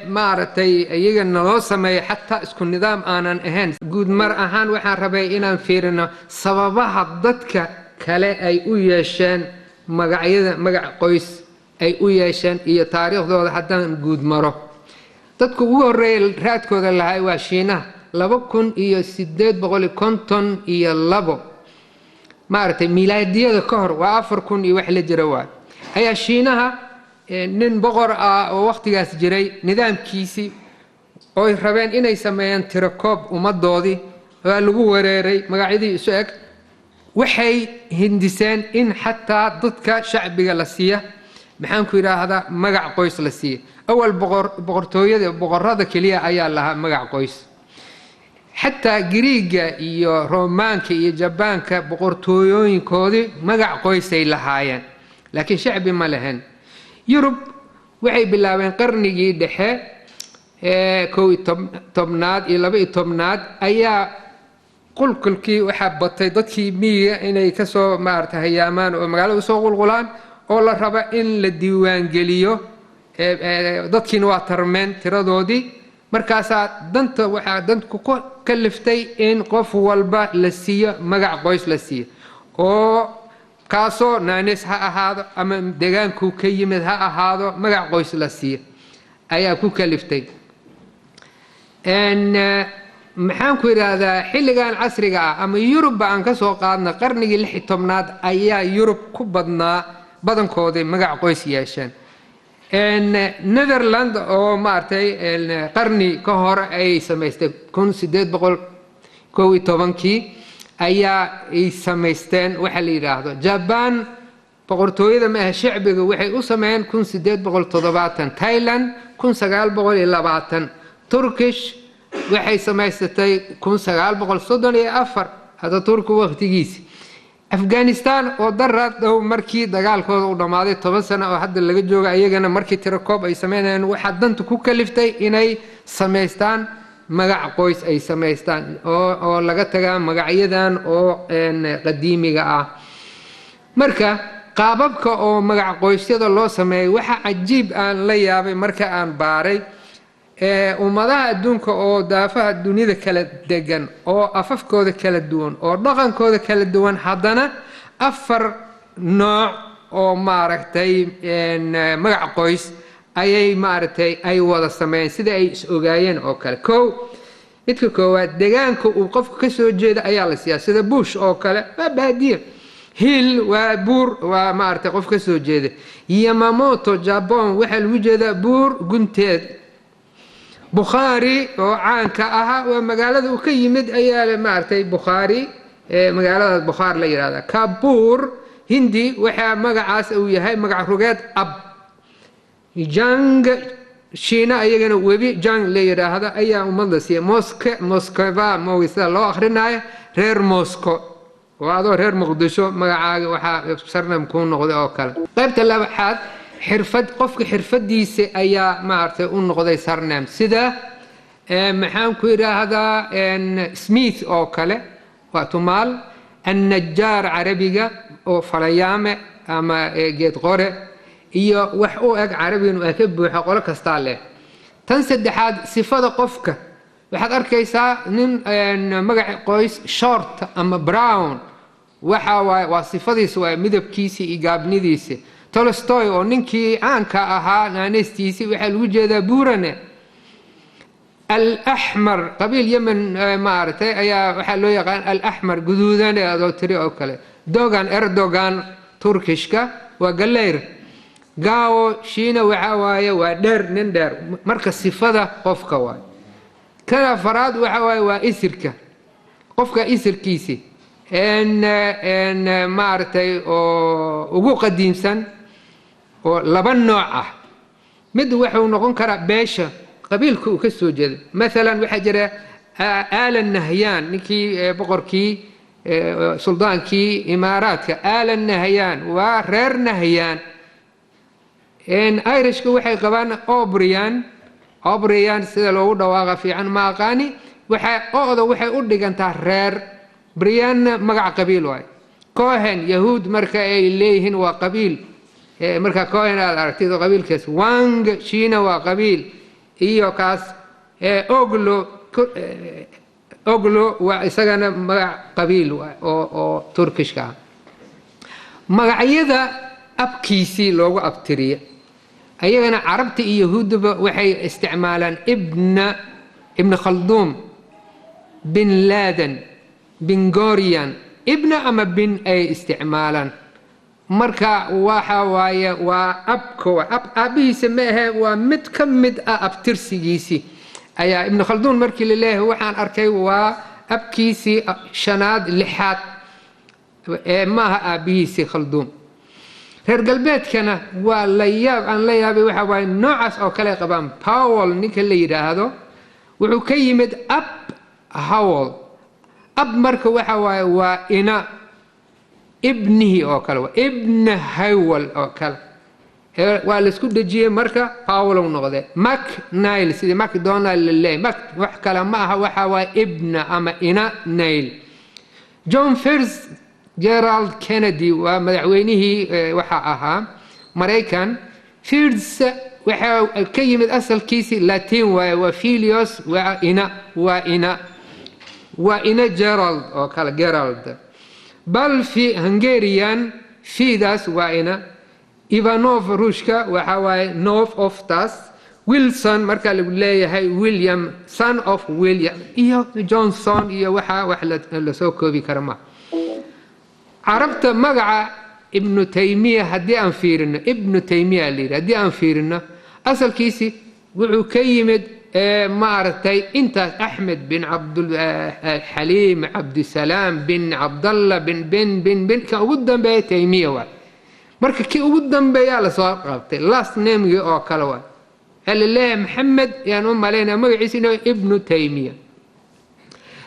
maartay iyaga naloo sameeyay xataa isku nidaam aanan ahayn guud mar ahaan waxaan rabay inaan fiirino sababaha dadka kale ay u yeesheen magacyada magac qoys ay u yeesheen iyo taariikhdooda haddaan guud maro dadku ugu horeeyay raadkooda lahay waa Shiinaha 2852 maartay miilaadiyada ka hor waa 4000 iyo wax la jira waa ayaa Shiinaha nin boqor ah oo waqtigaas jiray nidaamkiisi oo ay rabeen inay sameeyaan tirakoob ummadoodii waa lagu wareeray magacyadii isu eg waxay hindiseen in xataa dadka shacbiga la siiya maxaan ku yiraahdaa magac qoys la siiya awal boqorada kaliya ayaa lahaa magac qoys xataa Giriiga iyo Roomaanka iyo Jabaanka boqortooyooyinkoodii magac qoys ay lahaayeen laakiin shacbi ma lahayn Yurub waxay bilaabeen qarnigii dhexe 11aad iyo 12aad ayaa qulqulkii waxa batay dadkii miyiga inay ka soo maartay hayaamaan oo magaalada soo qulqulaan oo la raba in la diiwaan geliyo dadkiina waa tarmeen tiradoodii markaas danta waxa danku ku kaliftay in qof walba la siiyo magac qoys la siiyo oo kaasoo naanis ha ahaado ama deegaanku ka yimid ha ahaado magac qoys la siiyo ayaa ku kaliftay maxaan ku yiraahdaa xilligan casriga ah ama Yurub aan ka soo qaadna qarnigii 16aad ayaa Yurub ku badankoodii magac qoys yeesheen Netherlands oo maartay qarni ka hor ay samaystay 1812 ayaa ay samaysteen waxa la yiraahdo Japan boqortooyada ma shacbiga waxay u sameeyeen 1870 Thailand 1920 Turkish waxay samaysatay 1934 hada Turku waqtigiisa Afghanistan oo daraad dhow markii dagaalkooda u dhamaaday 10 sano oo hadda laga jooga ayagana markii tirakoob ay sameeyeen waxa danta ku kaliftay inay sameystaan magac qoys ay sameystaan oo laga tagaa magacyadan oo qadiimiga ah marka qaababka oo magac qoysyada loo sameeyay waxa cajiib aan la yaabay marka aan baaray ummadaha adduunka oo daafaha dunida kala degan oo afafkooda kala duwan oo dhaqankooda kala duwan haddana 4 nooc oo maaragtay magac qoys ayay maaragtay ay wada sameeyeen sida ay is ogaayeen oo kale midka koowaad deegaanka uu qofku ka soo jeeda ayaa la siiyaa sida bush oo kale waa baadiye hill waa buur waa maaragtay qof ka soo jeeda yamamoto Japan waxa lagu jeedaa buur gunteed Bukhari oo caanka ahaa waa magaalada uu ka yimid ayaa maartay Bukhari magaalada Bukhari la yiraahdo Kabul Hindi waxa magacaas uu yahay magac rugeed ab Jang Shiina ayagana webi Jang la yiraahdo ayaa umada si Moskva mooysa loo akhrinayo reer Moscow waado reer Muqdisho magacaaga waxa sarnam ku noqday oo kale qaybta labaad xirfad qofka xirfadiisa ayaa maartay u noqday sarnaam sida maxaan ku yiraahdaa Smith oo kale waa tumaal النجار عربيga oo falayaame ama geed qore iyo wax oo ag carabiga oo ka buuxa qolo kasta leh tan saddexaad sifada qofka waxaad arkaysaa nin magac qoys short ama brown waxa waa sifadiisa waa midabkiisa iyo gaabnidiisa Tolstoy oo ninkii aanka ahaa naanistiisi waxa lagu jeedaa buurane الأحمر قبيل يمن مارتي أيا وحلو يقان الأحمر جذودان هذا تري أو كله دوغان إردوغان تركيشكا وقلير قاو شينا وعوايا ودر نندر مركز صفة قفكا واي كلا فراد وعوايا وإسركا قفكا إسر كيسي إن مارتي وقو قديم سن ولبن نوعه مد وحو نقول كرا باشا قبيلك وكسو جد مثلا وحجرة آل النهيان نكي بقركي سلطانكي إماراتك آل النهيان ورير نهيان إن أيرشك وحي قبان أوبريان سيدا لو دواغا في عن ماقاني وحي أغضو وحي أردقان رير بريان مقع قبيل واي كوهن يهود مركا إليهن وقبيل مركا كوهن الأرتيد قبيل كاس وانغ شينا وقبيل iyo kaas oglo waa isagana magac qabiil oo turkishka magacyada abkiisi loogu abtiriyo ayagana carabta iyo yahuudba waxay isticmaalaan ibn khaldun bin laden bin gorian ibn ama bin ay isticmaalaan marka waxa waaye waa abihiisa ma aha waa mid ka mid ah abtirsigiisi ayaa ibn khaldun markii la leeyahay waxaan arkay waa abkiisi shanaad lixaad maaha abihiisi khaldun reer galbeedkana waa la yaab aan la yaabay waxa waaye noocaas oo kale qabaan Powell ninka la yiraahdo wuxuu ka yimid ab Howell ab marka waxa waaye waa ina ابنه أو كلا ابن هاول أو كلا والسكوت دجيه مركا باول ونقضي ماك نايل سيدي ماك دونالد لله ماك وحكلا معها وحوا ابن أما إنا نايل جون فيرز جيرالد كينيدي ومدعوينه وحاها مريكان فيرز وحا كيمد أصل كيسي لاتين وفيليوس وإنا جيرالد أو كلا جيرالد بل في هنغاريان فيداس واينا إيفانوف روشكا وحواي نوف أوف تاس ويلسون مركا اللي هي ويليام سان أوف ويليام إيو جونسون إيو وحا لسوكو بكرما عرفت مقع ابن تيمية هدي أنفيرنا ابن تيمية اللي هدي أنفيرنا أصل كيسي وعكيمد مارتي انت احمد بن عبد الحليم عبد السلام بن عبد الله بن كقدام بي تيميه واي marka kii ugu dambeeyaa la soo qabtay last name oo kala waa الله محمد يعني مالينا magaciisa ibn taymiya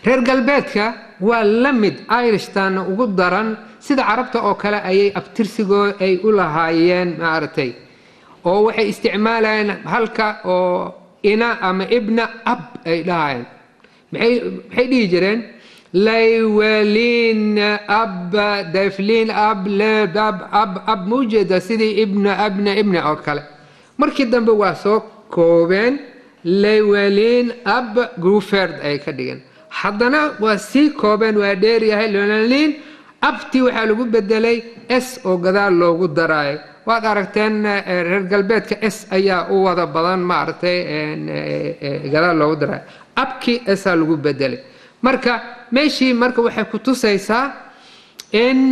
reer galbeedka waa lamid Irish-tan ugu daran sida carabta oo kale ayay abtirsigoo ay u lahaayeen maartay oo waxay isticmaalayeen halka oo إنا أما ابن أب أي لاين محي جرين ليولين أب دفلين أب لاب أب موجودة سيدي ابن أو كلا مركي دم بواسو كوبين lewelin ab gruferd ay ka dhigeen haddana waa sii koobeen waa dheeryahay lewelin abti waxaa lagu bedelay s oo gadaal loogu daraayo waad aragteen reer galbeedka s ayaa u wada badan maaragtay gadaal loogu daraayo abkii saa lagu bedelay marka meeshii marka waxay ku tusaysaa in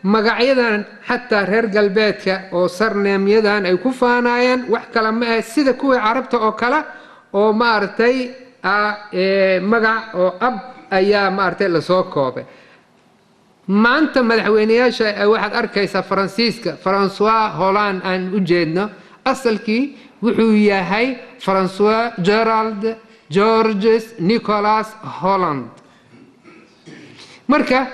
magacyadan xataa reer galbeedka oo sarneemyadan ay ku faanayeen wax kale ma ah sida kuwii carabta oo kale oo maaragtay magac oo ab ayaa maaragtay lasoo koobay maanta madaxweynayaasha waxaad arkaysaa faransiiska François Hollande aan u jeedno asalkii wuxuu yahay François Gerald Georges Nicolas Holland marka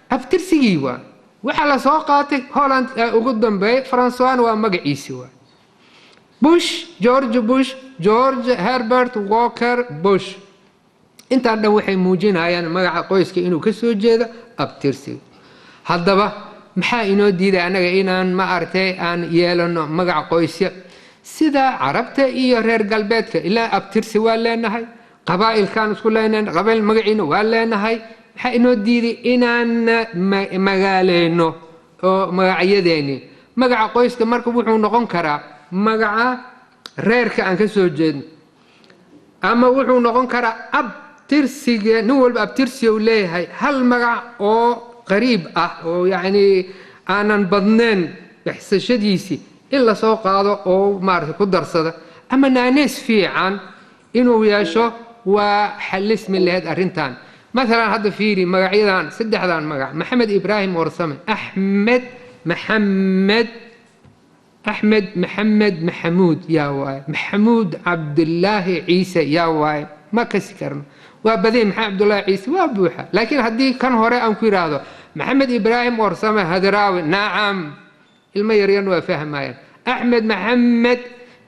abtirsigii waa waxa la soo qaatay Holland ugu dambeeyay François waa magaciisi waa Bush George Herbert Walker Bush inta dhan waxay muujinayaan magaca qoyska inuu ka soo jeedo abtirsiga haddaba maxaa inoo diiday anaga inaan ma artay aan yeelano magac qoysya sida carabta iyo reer galbeedka ilaa abtirsi waa leenahay qabaa'ilkan isku leenahay qabaa'il magaciina waa leenahay maxaa inoo diiday inaan magaaleyno oo magacyadeeni magaca qoyska marka wuxuu noqon karaa magaca reerka aan ka soo jeedno ama wuxuu noqon karaa abtirsiga nin walba abtirsi uu leeyahay hal magac oo qariib ah oo yacni aanan badnayn bixsashadiisii in la soo qaado oo maaragtay ku darsada ama naanees fiican inuu yeesho waa xalismi lahayd arrintan مثلا هذا فيري مقعيدان سدحدان مقع محمد إبراهيم ورسمه أحمد محمد محمود يا واي محمود عبد الله عيسى يا واي ما كسكرنا وبدين محمد عبد الله عيسى وابوحة لكن هدي كان هراء أنكر هذا محمد إبراهيم ورسمه هدراوي نعم الميريان وفهم هاي أحمد محمد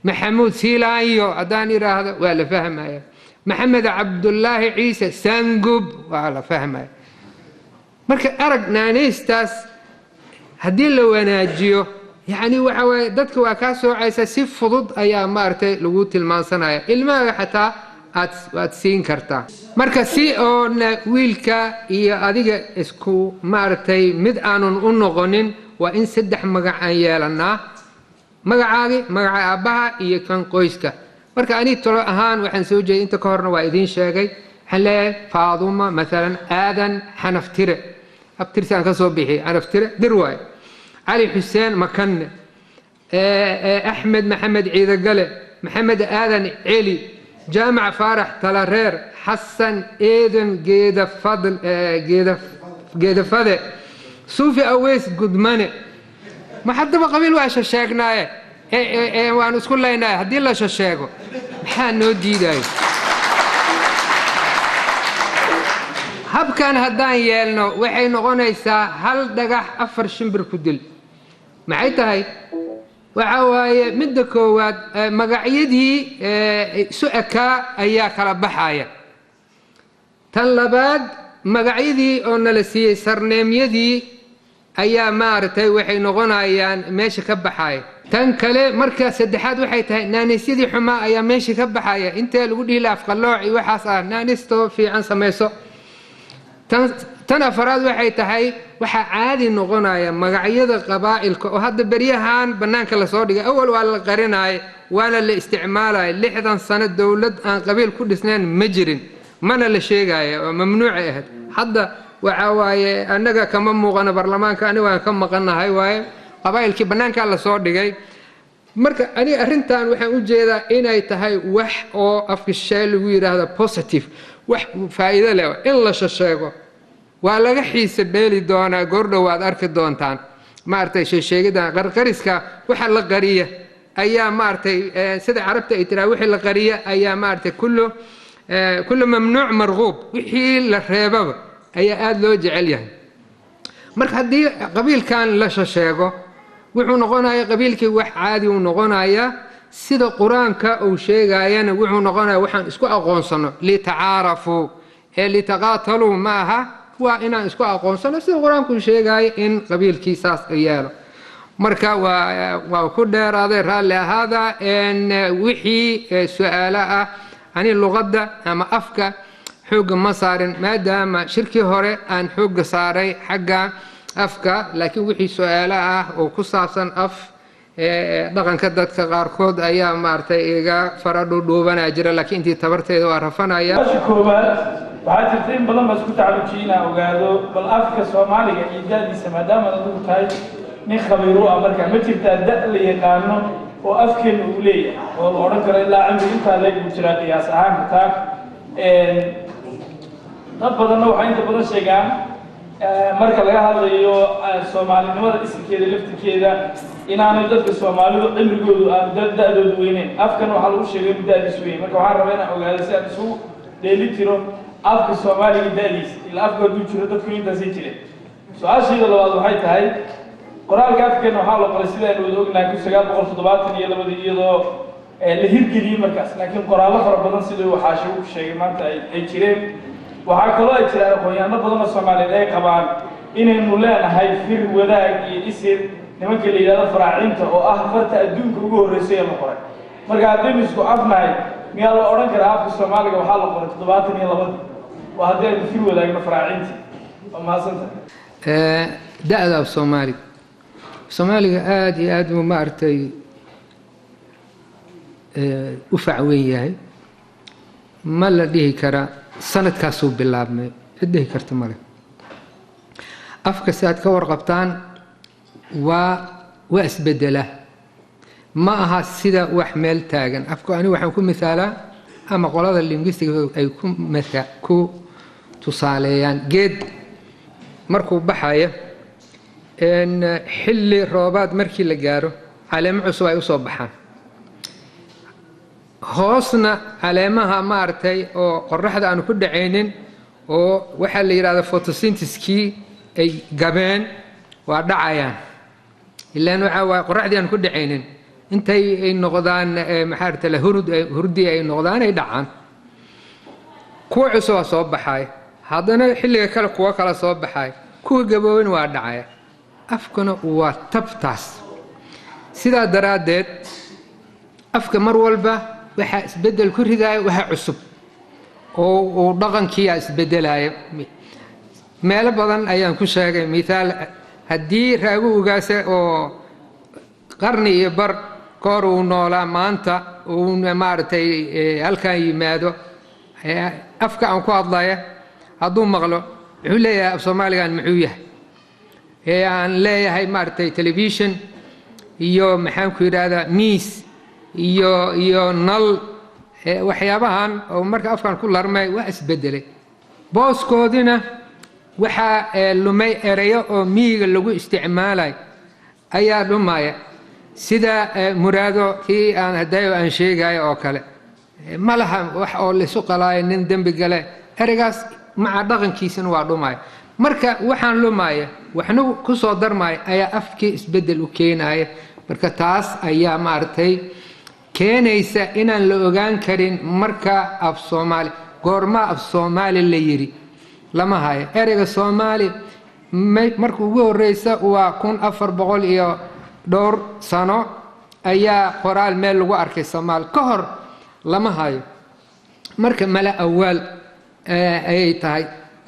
محمود سيلايو أداني هذا ولا فهم هاي محمد عبد الله عيسى سانقب وعلى فهمه marka aragnaanaystaas hadii la wanaajiyo yani waxa way dadka waa ka soocaysa si fudud ayaa maartay lagu tilmaansanaya ilmaha xataa aad siin kartaa marka si oo wiilka iyo adiga isku maartay mid aanun u noqonin waa in saddex magac aan yeelanaa magacaagi magaca aabaha iyo kan qoyska marka ani tolo ahaan waxaan soo jeedin inta ka horna waa idin sheegay xalee faaduma مثلا aadan xanaftire abtirsan ka soo bixi xanaftire dirwaay ali xuseen makan ahmed maxamed ciida gale maxamed aadan celi jaamac faarax talareer xasan eedan geeda fadl geeda fade suufi aweys gudmane ma haddaba qabiil waa sheegnaaye waan isku leenahay hadii la sheego maxaa noo diiday habkan haddaan yeelno waxay noqonaysaa hal dhagax afar shimbir ku dil maxay tahay waxa waaye midda koowaad magacyadii su'akaa ayaa kala baxaya tan labaad magacyadii oo nala siiyey sarneemyadii ayaa maartay waxay noqonayaan meesha ka baxaya tan kale marka saddexaad waxay tahay naanisyadii xumaa ayaa meesha ka baxaya inta lagu dhihi laaf qalooci waxaas ah naanisto fiican sameeyso tan afraad waxay tahay waxa caadi noqonaya magacyada qabaa'ilka oo hadda bariyahan banaanka la soo dhigay awal waa la qarinaay waana la isticmaalay 60 sano dawlad aan qabiil ku dhisnaan ma jirin mana la sheegayo oo mamnuuc ah hadda waxa waaye annaga kama muuqana baarlamaanka aniga waan ka maqanahay waaye qabaa'ilkii banaanka la soo dhigay marka ani arrintan waxaan u jeedaa inay tahay wax oo afkishay lagu yiraahdo positive wax faa'iido leh in la sheego waa laga xiisa beeli doonaa goordhow aad arki doontaan maartay sheegida qarqariska waxa la qariya ayaa maartay sida carabta ay tiraa wixii la qariya ayaa maartay kullu mamnuuc marghuub wixii la reebaba ayaa aad loo jecel yahay marka hadii qabiilkan la sheego wuxuu noqonayaa qabiilkii wax caadi uu noqonayaa sida quraanka uu sheegayana wuxuu noqonayaa waxaan isku aqoonsano li taarafu li taqatalu maaha waa inaan isku aqoonsano sida quraanku sheegay in qabiilkiisaas yeelo marka waa ku dheeraaday raali ahaada in wixii su'aalo ah ani luqadda ama afka xooga ma saarin maadaama shirkii hore aan xooga saaray xagga afka laakiin wixii su'aalo ah oo ku saabsan af dhaqanka dadka qaarkood ayaa maartay iga fara dhuudhuubanaa jira laakiin intii tabarteeda waa rafanaya koowaad waxaa jirta in badan baa isku tacalujiyay inaan ogaado bal afka soomaaliga iyo da'diisa maadaama adigu tahay nin khabiir u ah marka ma jirtaa da' la yaqaano oo afkeena uu leeyahay oo la odhan karo ilaa cimri intaa leeg buu jiraa qiyaas ahaan xitaa dad badanna waxay inta badan sheegaan marka laga hadlayo soomaalinimada isinkeeda laftirkeeda inaanay dadka soomaalidu cimrigoodu aan da'doodu weyneyn afkan waxaa lagu sheegay inuu da'diis weyn marka waxaan rabaa inaan ogaado si aan isugu dheeli tiro afka soomaaliga da'diisa ilaa afka hadduu jiro dadku intaasay jireen su-aashayda labaad waxay tahay qoraalka afkeena waxaa la qoray sida aynu wada ognahay 1972 iyadoo la hirgeliyey markaas laakiin qoraallo fara badan siduu waxaashe uu sheegay maanta ay jireen waxaa kaloo ay jiraan aqoonyahanno badan oo soomaaliyeed ay qabaan inaynu leenahay fir wadaag iyo isir nimanka la yidhahdo faraacinta oo ah farta adduunka ugu horreysay ee la qoray marka haddaynu isku afnahay miyaa la odhan karaa afka soomaaliga waxaa la qoray 72 waa haddii aynu fir wadaagno faraacintii waa mahadsantahay da'da af soomaaliga aad iyo aad buu maaragtay u facweyn yahay ma la dhihi karaa sanadkaasuu bilaabmay cid dhihi karta male afka si aad ka warqabtaan waa isbedela ma aha sida wax meel taagan afku ani waxaan ku misaalaa ama qolada linguistiga ay ku tusaaleeyaan geed markuu baxaya xilli roobaad markii la gaaro caleemo cusub ay usoo baxaan hoosna caleemaha maaragtay oo qoraxda aanu ku dhacaynin oo waxaa la yidhahda photosyntheskii ay gabeen waa dhacayaan ilaan waxaa waay qoraxdii aanu ku dhacaynin intay ay noqdaan maxaa rata hurdi ay noqdaan ay dhacaan kuwa cusub waa soo baxay haddana xilliga kale kuwa kale soo baxay kuwa gaboobin waa dhacaya afkuna waa tabtaas sidaa daraaddeed afka mar walba waxaa isbeddel ku ridaya waxa cusub oo uu dhaqankiiyaa isbeddelaya meelo badan ayaan ku sheegay mithaal haddii raagu ugaase oo qarni iyo bar kahor uu noolaa maanta uu maaragtay halkan yimaado afka aan ku hadlaya hadduu maqlo wuxuu leeyahay af soomaaligan muxuu yahay aan leeyahay maaragtay television iyo maxaan ku yidhaahdaa miis iyo nal waxyaabahan oo marka afkan ku larmay waa isbedelay booskoodina waxaa lumay erayo oo miyiga lagu isticmaalay ayaa dhumaya sida muraado kii aan hadayo aan sheegayo oo kale ma laha wax oo lisu qalaayo nin dembi gale ereygaas maca dhaqankiisana waa dhumaya marka waxaan lumaya waxna ku soo darmaya ayaa afkii isbedel u keenaya marka taas ayaa maaragtay keenaysa inaan la ogaan karin marka af soomaali goorma af soomaali la yiri lama hayo ereyga soomaali marka ugu horeysa waa 1400 iyo dhowr sano ayaa qoraal meel lagu arkay soomaali ka hor lama hayo marka mala awaal ayay tahay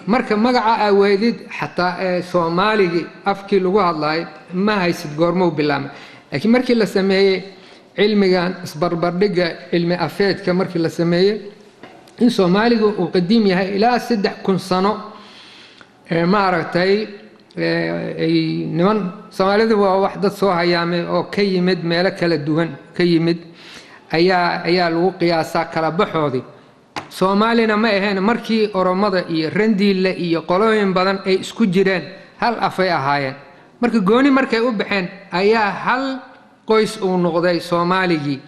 marka magaca aweedid xataa soomaaligi afkii lagu hadlaay ma haysid goormo bilaabmay laakiin markii la sameeyay cilmigan isbarbardhiga cilmi afeedka markii la sameeyay in soomaaligu uu qadiim yahay ilaa 3000 sano ma aragtay ay niman Soomaalidu waa wax dad soo hayaamay oo ka yimid meelo kala duwan ka yimid ayaa lagu qiyaasaa kala baxoodii Soomaalina ma ahayn markii Oromada iyo Randiile iyo qolooyin badan ay isku jireen hal afay ahaayeen marka gooni markay u baxeen ayaa hal qoys uu noqday Soomaaligi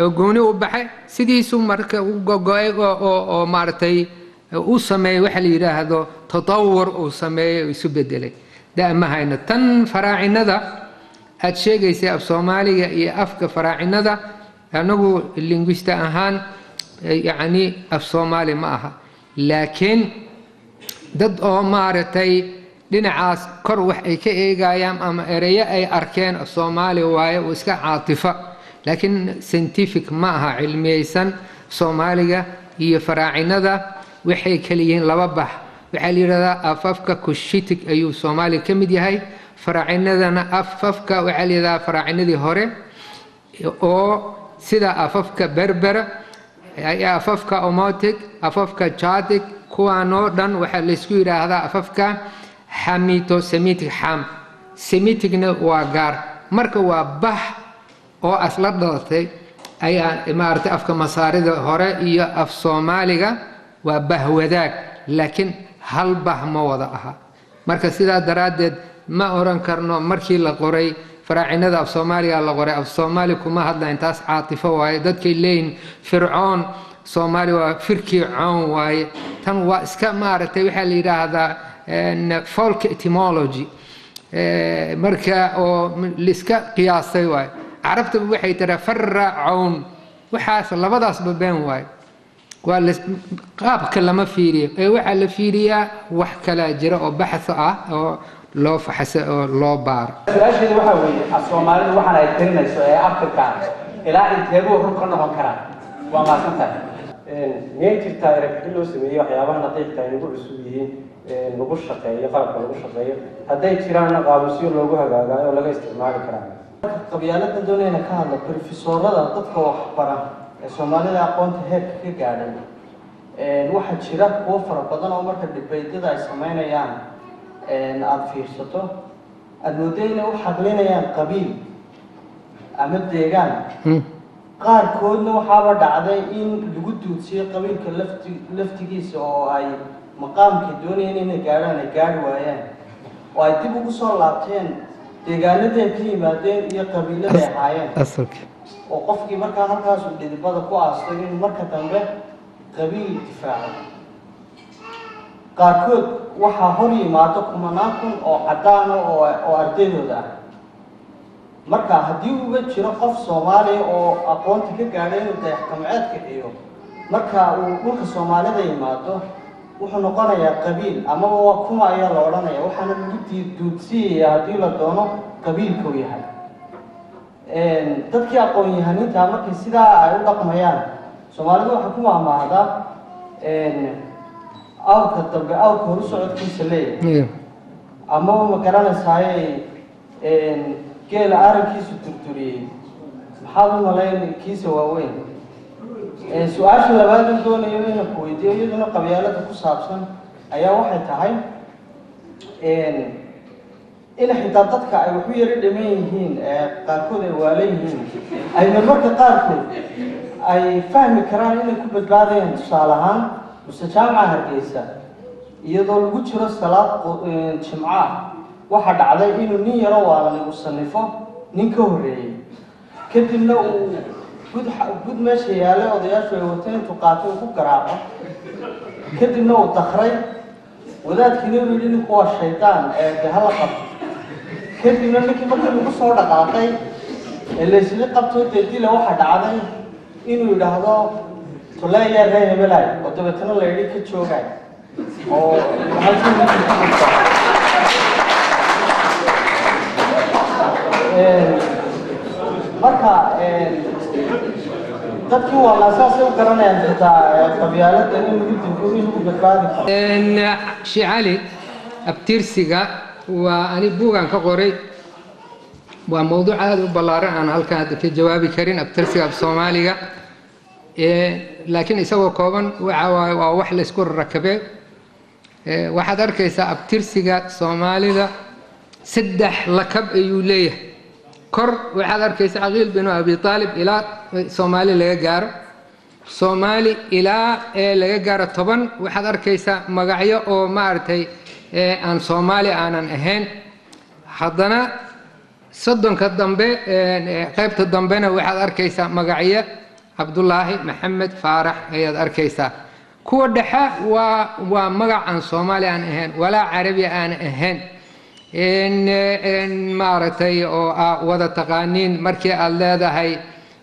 oo gooni u baxay sidiisu marka uu go'ay oo maartay uu sameeyay waxa la yiraahdo tatawur uu sameeyay isu bedelay daama hayna tan faraacinada aad sheegaysay af Soomaaliga iyo afka faraacinada anagu linguista ahaan يعني af Soomaali ma aha laakiin dad oo maartay dhinacaas kor wax ay ka eegayaan ama ereyo ay arkeen Soomaali waaye oo iska caatifa laakiin scientific ma aha cilmiyeysan soomaaliga iyo faraacinada waxay kala yihiin laba bax. waxaa la yidhahdaa afafka kushitig ayuu soomaaliga ka mid yahay, faraacinadana afafka waxaa la yidhahdaa faraacinadii hore oo sida afafka berbera, afafka omotic, afafka jadig, kuwaanoo dhan waxaa laysku yidhaahdaa afafka xamito semitic xam. semiticna waa gaar, marka waa bax oo asla dhalatay ayaa maaragtay afka masaarida hore iyo af soomaaliga waa bahwadaag, laakiin hal bah ma wada aha. marka sidaa daraaddeed ma oran karno markii la qoray faraacinada af soomaaliga la qoray af soomaali kuma hadlayn, taas caatifo waaye. dadkay leeyihin fircoon soomaali waa firkii coon waaye, tan waa iska maaragtay waxaa la yidhaahdaa folk etymology, marka oo liska qiyaastay waaye. carabtaba waxay tiraa farracown, waxaas labadaasba been waaye. waa qaabka lama fiiriyo ee waxaa la fiiriyaa wax kalaa jira oo baxso ah oo loo faxso oo loo baaro. su-aasheedu waxaa weeye af-soomaalidu waxaan ay tirinayso ee afrika ilaa inteebuu run ka noqon karaa? waa maasan tahay. miyay jirtaa eragti loo sameeyey waxyaabaha naqiiqka ay nagu cusub yihiin lagu shaqeeyo, qalabka lagu shaqeeyo? hadday jiraanna qaabusyo loogu hagaagayo oo laga isticmaali karaa? qabyaalada doonayna ka hadla brofesoorada dadka waxbara ee soomaalida aqoonta heerka ka gaadhay, waxaa jira kuwo fara badan oo marka dhibaydada ay samaynayaan aada fiirsato aada moodo inay u xaqlinayaan qabiil ama deegaan. qaarkoodna waxaaba dhacday in lagu duudsiyo qabiilka laftigiisa oo ay maqaamkay doonayeen inay gaadhaan ay gaadhi waayaan, oo ay dib ugu soo laabteen deegaanadii ay ka yimaadeen iyo qabiilada ay ahaayeen, oo qofkii markaa halkaas uu dhidibada ku aastay inuu marka dambe qabiil difaaco. qaarkood waxaa hor yimaado kumanaan kun oo cadaan oo ardaydooda ah. marka haddii uga jiro qof soomaaliya oo aqoonta ka gaadhay inuu dayax-gacmeedka dhiyo, marka uu dhulka soomaalida yimaado wuxuu noqonayaa qabiil, amaba waa kuma ayaa la odhanaya, waxaana lagu duudsiiyaya haddii la doono qabiilkuu yahay. dadkii aqoon-yahaninta markii sidaa ay u dhaqmayaan, soomaalidu waxay ku maahmaahdaa awrka dambe awrka horu socodkiisa leeyahay, amaba ma garanaysaayey geela aragkiisu turturiyey maxaad u malayn kiisa waaweyn. su-aasha labaad uu doonayo inaan ku weydiiyo iyaduna qabyaalada ku saabsan ayaa waxay tahay in xitaa dadka ay waxu yaro dhiman yihiin, qaarkood ay waalan yihiin, ayna marka qaarkood ay fahmi karaan inay ku badbaadayaan. tusaale ahaan muse jaamaca Hargeysa iyadoo lagu jiro salaad jimca waxaa dhacday inuu nin yaro waalan uu sanifo nin ka horreeyey, kadibna uu gud meesha yaalay odayaashu ay wateen intuu qaatay uu ku garaaco, kadibna uu dakray. wadaadkiina uu yidhi ninku waa shaydaan ee hala qabto. kadibna ninkii markii lagu soo dhaqaaqay ee laysla qabtoo deedila waxaa dhacday inuu yidhaahdo tuleeyaa ree hebelay, oo dabeetana la yidhi ka joogay oo marka dadkii waa laasaasay u garanayaan xitaa qabyaalada in lagu badbaadi karo. Sheekh Cali, abtirsiga waa ani buugaan ka qoray, waa mowduuc aada u ballaaran aan halkan hadda ka jawaabi karin. abtirsiga af soomaaliga laakiin isagoo kooban waa wax la isku rakabay. waxaad arkaysaa abtirsiga soomaalida 3 lakab ayuu leeyahay. kor waxaad arkaysaa caqiil binu abi aalib ilaa soomaali laga gaaro, soomaali ilaa laga gaaro 10 waxaad arkaysaa magacyo oo maaragtay aan soomaali aanan ahayn. haddana 30ka dambe qaybta dambena waxaad arkaysaa magacyo cabdullaahi maxamed faarax ayaad arkaysaa. kuwa dhexe waa magac aan soomaali aan ahayn walaa carabi aan ahayn, maaragtay oo wada taqaaniin markii aad leedahay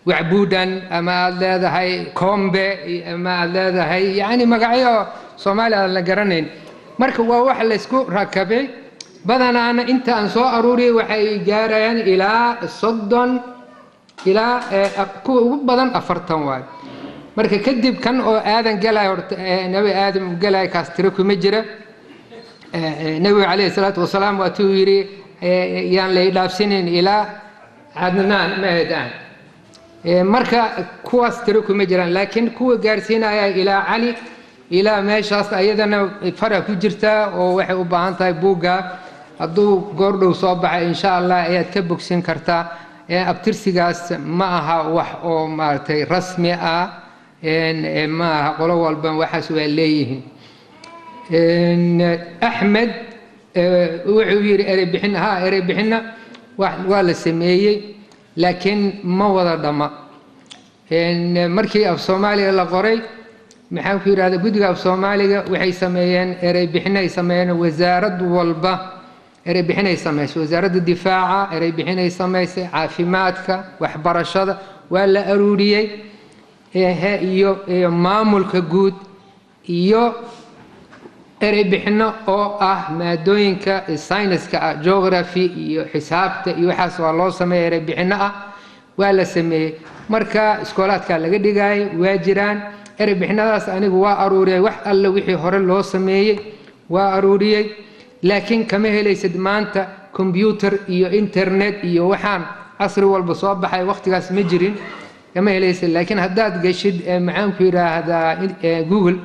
wacbuudan ama aad leedahay kombe ama aad leedahay yani magacyo soomaali aan la garanayn. marka waa wax la isku rakabay. badanaana inta aan soo aruuriyay waxay gaarayaan ilaa 30 ilaa kuwa ugu badan 40 waay. marka kadib kan oo aadan galay horta nabi aadam galay kaas tiro kuma jira nabi calayhi salaatu wasalaam waa tuu yiri yaan la dhaafsinin ilaa cadnaan maadaan marka kuwaas tiro kuma jiraan laakiin kuwa gaarsiinaya ilaa cali ilaa meeshaas ayadana fara ku jirta oo waxay u baahan tahay buugga hadduu goordhow soo baxay insha allah ayaad ka bogsin kartaa abtirsigaas ma aha wax oo maaragtay rasmi ah ma aha qolo walba waxaas waa leeyihiin axmed wuxuu yidhi erey bixinna waa la sameeyey laakiin ma wada dhamma markii af soomaaliga la qoray maxaan ku yidhahda guddiga af soomaaliga waxay sameeyeen erey bixinay sameeyeen wasaarad walba erey bixinay samaysay wasaaradda difaaca erey bixinay samaysay caafimaadka waxbarashada waa la aruuriyey iyo maamulka guud iyo erey bixino oo ah maadooyinka sayniska ah geography iyo xisaabta iyo waxaas waa loo sameeyay erey bixino ah waa la sameeyey marka iskoolaadka laga dhigay waa jiraan erey bixinadaas anigu waa aruuriyay wax alla wixii hore loo sameeyey waa aruuriyey laakiin kama helaysid maanta computer iyo internet iyo waxaan casri walba soo baxay waqtigaas ma jirin kama helaysid laakiin haddaad geshid maxaan ku yidhaahdaa google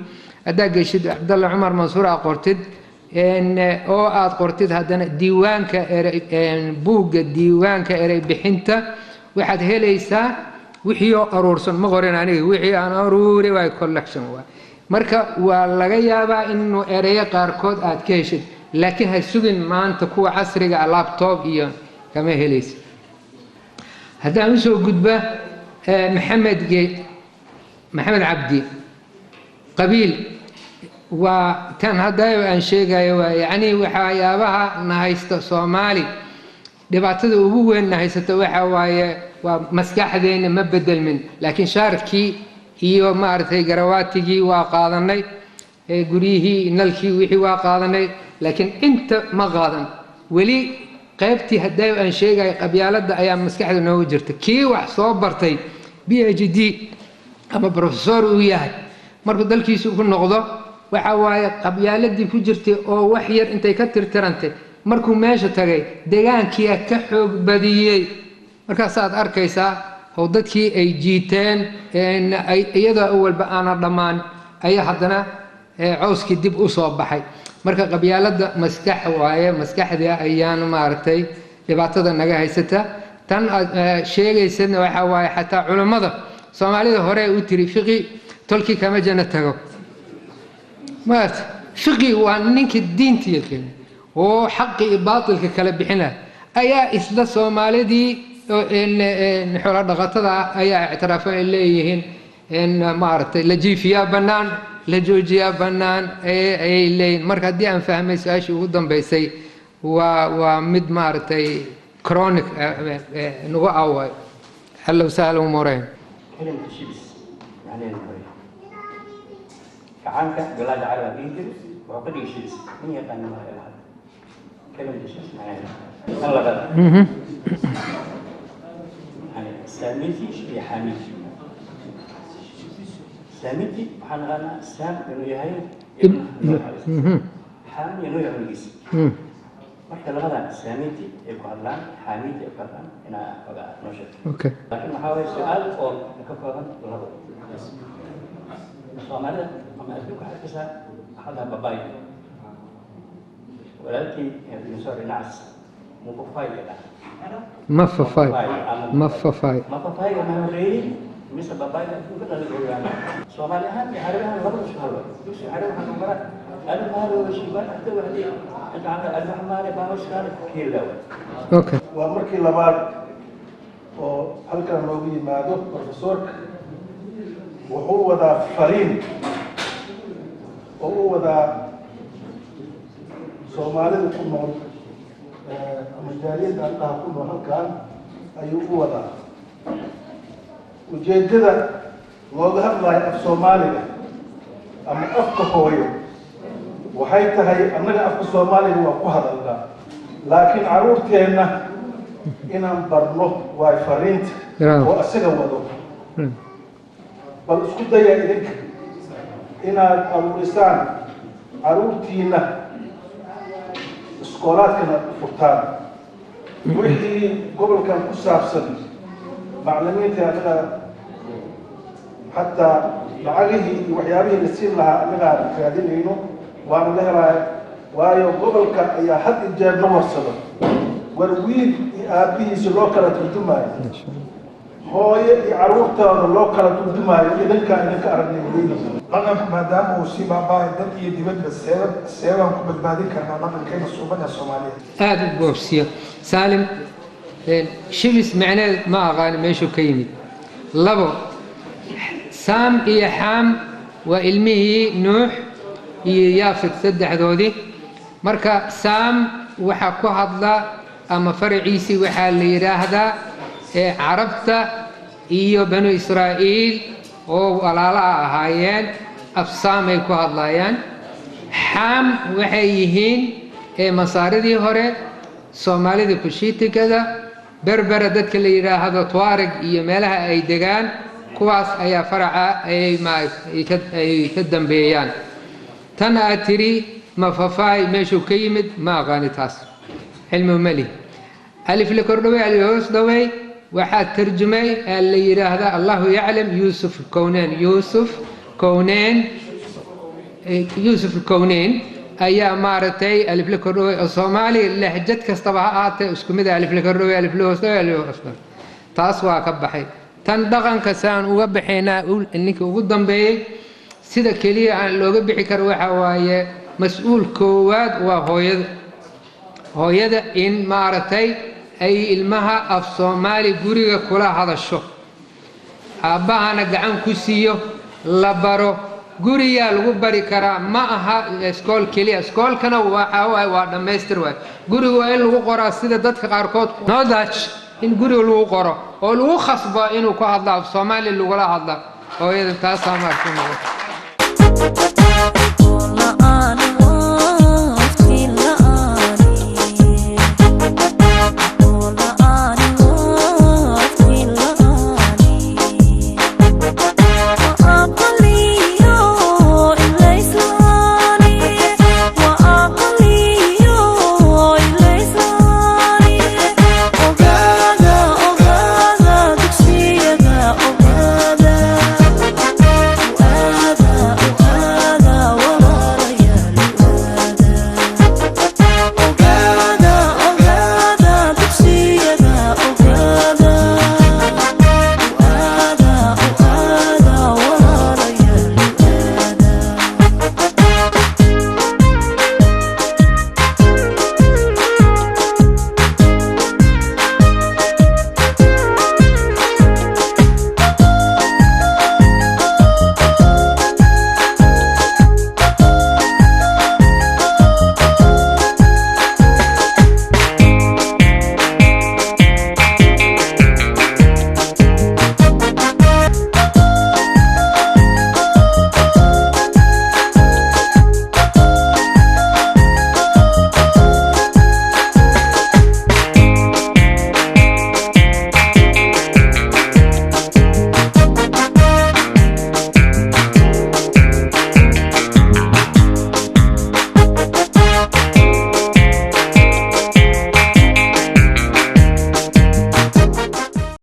haddaad geshid cabdalla cumar mansuur aad qortid oo aad qortid haddana diiwaanka buugga diiwaanka erey bixinta waxaad helaysaa wixii oo aruursan ma qorin aniga wixii aan aruuri waay collection waay marka waa laga yaabaa inuu ereyo qaarkood aad ka heshid laakiin ha sugin maanta kuwa casriga laptop iyo kama helaysid haddaan usoo gudba maxamed cabdi qabiil waa tan hadda aan sheegayo waa yacni waxyaabaha na haysta soomaali dhibaatada ugu weyn na haysata waxa waaye waa maskaxdeena ma bedelmin laakiin shaarkii iyo maaragtay garawaatigii waa qaadanay guryihii nalkii wixii waa qaadanay laakiin inta ma qaadan weli qaybtii hadda aan sheegayo qabyaaladda ayaa maskaxda noogu jirta kii wax soo bartay PhD ama professor uu yahay markuu dalkiisu ku noqdo waxa waaye qabyaaladii ku jirtay oo wax yar intay ka tirtirantay markuu meesha tagay deegaankii ka xoog badiyay markaasaad arkaysaa oo dadkii ay jiiteen iyadoo awalba aana dhammaan ayaa haddana cawskii dib u soo baxay marka qabyaaladda maskax waaye maskaxda ayaan maaragtay dhibaatada naga haysata tan aad sheegaysadna waxa waaye xataa culummada soomaalida hore u tiri fiqi tolkii kama janno tago maarta fiqi waa ninka diinta yaqaan oo xaqi iyo baatilka kala bixina ayaa isla soomaalidii xoolo dhaqatada ayaa ictiraafay ay leeyihiin maaragtay la jiifiyaa bannaan la joojiyaa bannaan ayay leeyihiin marka haddii aan fahmay su-aashii ugu dambaysay waa mid maaragtay chronic nagu awaayo hallow sahlan umureen كلمة شيبس يعني كعانك بلاد عربية بيجر وعقد شيبس من يقال ما هذا كلمة شيبس معناها الله غير يعني ساميتي شبيه حاميتي ساميتي حنغانا سام إنه يهاي حامي إنه يعمل جيس marka labada saamiti ee ku hadlaan xaamiti ee ku hadlaan inaa ogaa nolosha okay laakiin waxaa weeye su-aal oo ka kooban labo soomaalida ama adduunka xagkiisa hadda babaay walaalkii dinosor dhinacaas mufafay mafafay ma horeeyey mise babaay adduunka dhala ogaana soomaali ahaan iyo carabi ahaan labada isku hadlo dugsi carabi waxaa ku mara المال والشيبان حتى وحدي أنت عندك المحمال باوش كان كيلا. أوكي. ومركي لبعض هل كان موجود معه بروفيسور وهو ذا فرين وهو ذا سومالي كله مجاليد الله كله هل كان أيوه هو ذا وجددا وظهر الله في سومالي أما أفقه waxay tahay annaga afka Soomaaliga waa ku hadalnaa laakiin caruurteena inaan barno way fariinta oo asaga wado bal isku daya idinka inaad aruurisaan caruurtiina iskoolaadkana furtaan wixii gobolkan ku saabsan macallimiinta anaga xataa lacagihii iyo waxyaabihii la siin lahaa anagaan raadinayno waana la helaya waayo gobolka ayaa had iyo jeer na warsada war wiil iyo aabbihiisa loo kala turjumaayo hooyo iyo caruurtooda loo kala turjumaayo idinka aragnay dhaqanku maadaama uu sii baaba'ay dad iyo dibadba seebaan ku badbaadin karnaa dhaqankeena suuban ee Soomaaliyeed aad u boobsiyo saalim shibis macneed ma aqaan meeshu ka yimid labo saam iyo xaam waa ilmihii nuux iyo yaafid saddexdoodii marka saam waxa ku hadla ama faraciisi waxa la yiraahdaa carabta iyo banu israa'iil oo walaalaha ahaayeen afsaamay ku hadlayaan xaam waxay yihiin masaaridii hore soomaalida kushiitigada berbera dadka la yiraahdo tuareg iyo meelaha ay degaan kuwaas ayaa faraca ay ka dambeeyaan tan aad tiri mafafaay meeshuu ka yimid ma aqaani taas cilmi mali alif la kordhaway alif hoos dhaway waxaa tarjumay la yiraahdaa allahu yaclam yuusuf kowneyn ayaa maaragtay alif la kordhaway oo soomaali lahjad kastaba ha ahaatee isku mid alif la kordhaway alif la hoos dhaway alif hoos dhaway taas waa ka baxay tan dhaqanka saan uga baxaynaa ninka ugu dambeeyey sida keliya aan looga bixi karo waxa waaye mas-uul koowaad waa hooyada in maaragtay ay ilmaha af soomaali guriga kula hadasho aabbahana gacan ku siiyo la baro guriyaa lagu bari karaa ma aha iskool keliya iskoolkana waa dhammaystir waay guriga waa in lagu qoraa sida dadka qaarkood knowledge in guriga lagu qoro oo lagu khasbo inuu ku hadlo af soomaali lagula hadlo hooyada taasaa maarka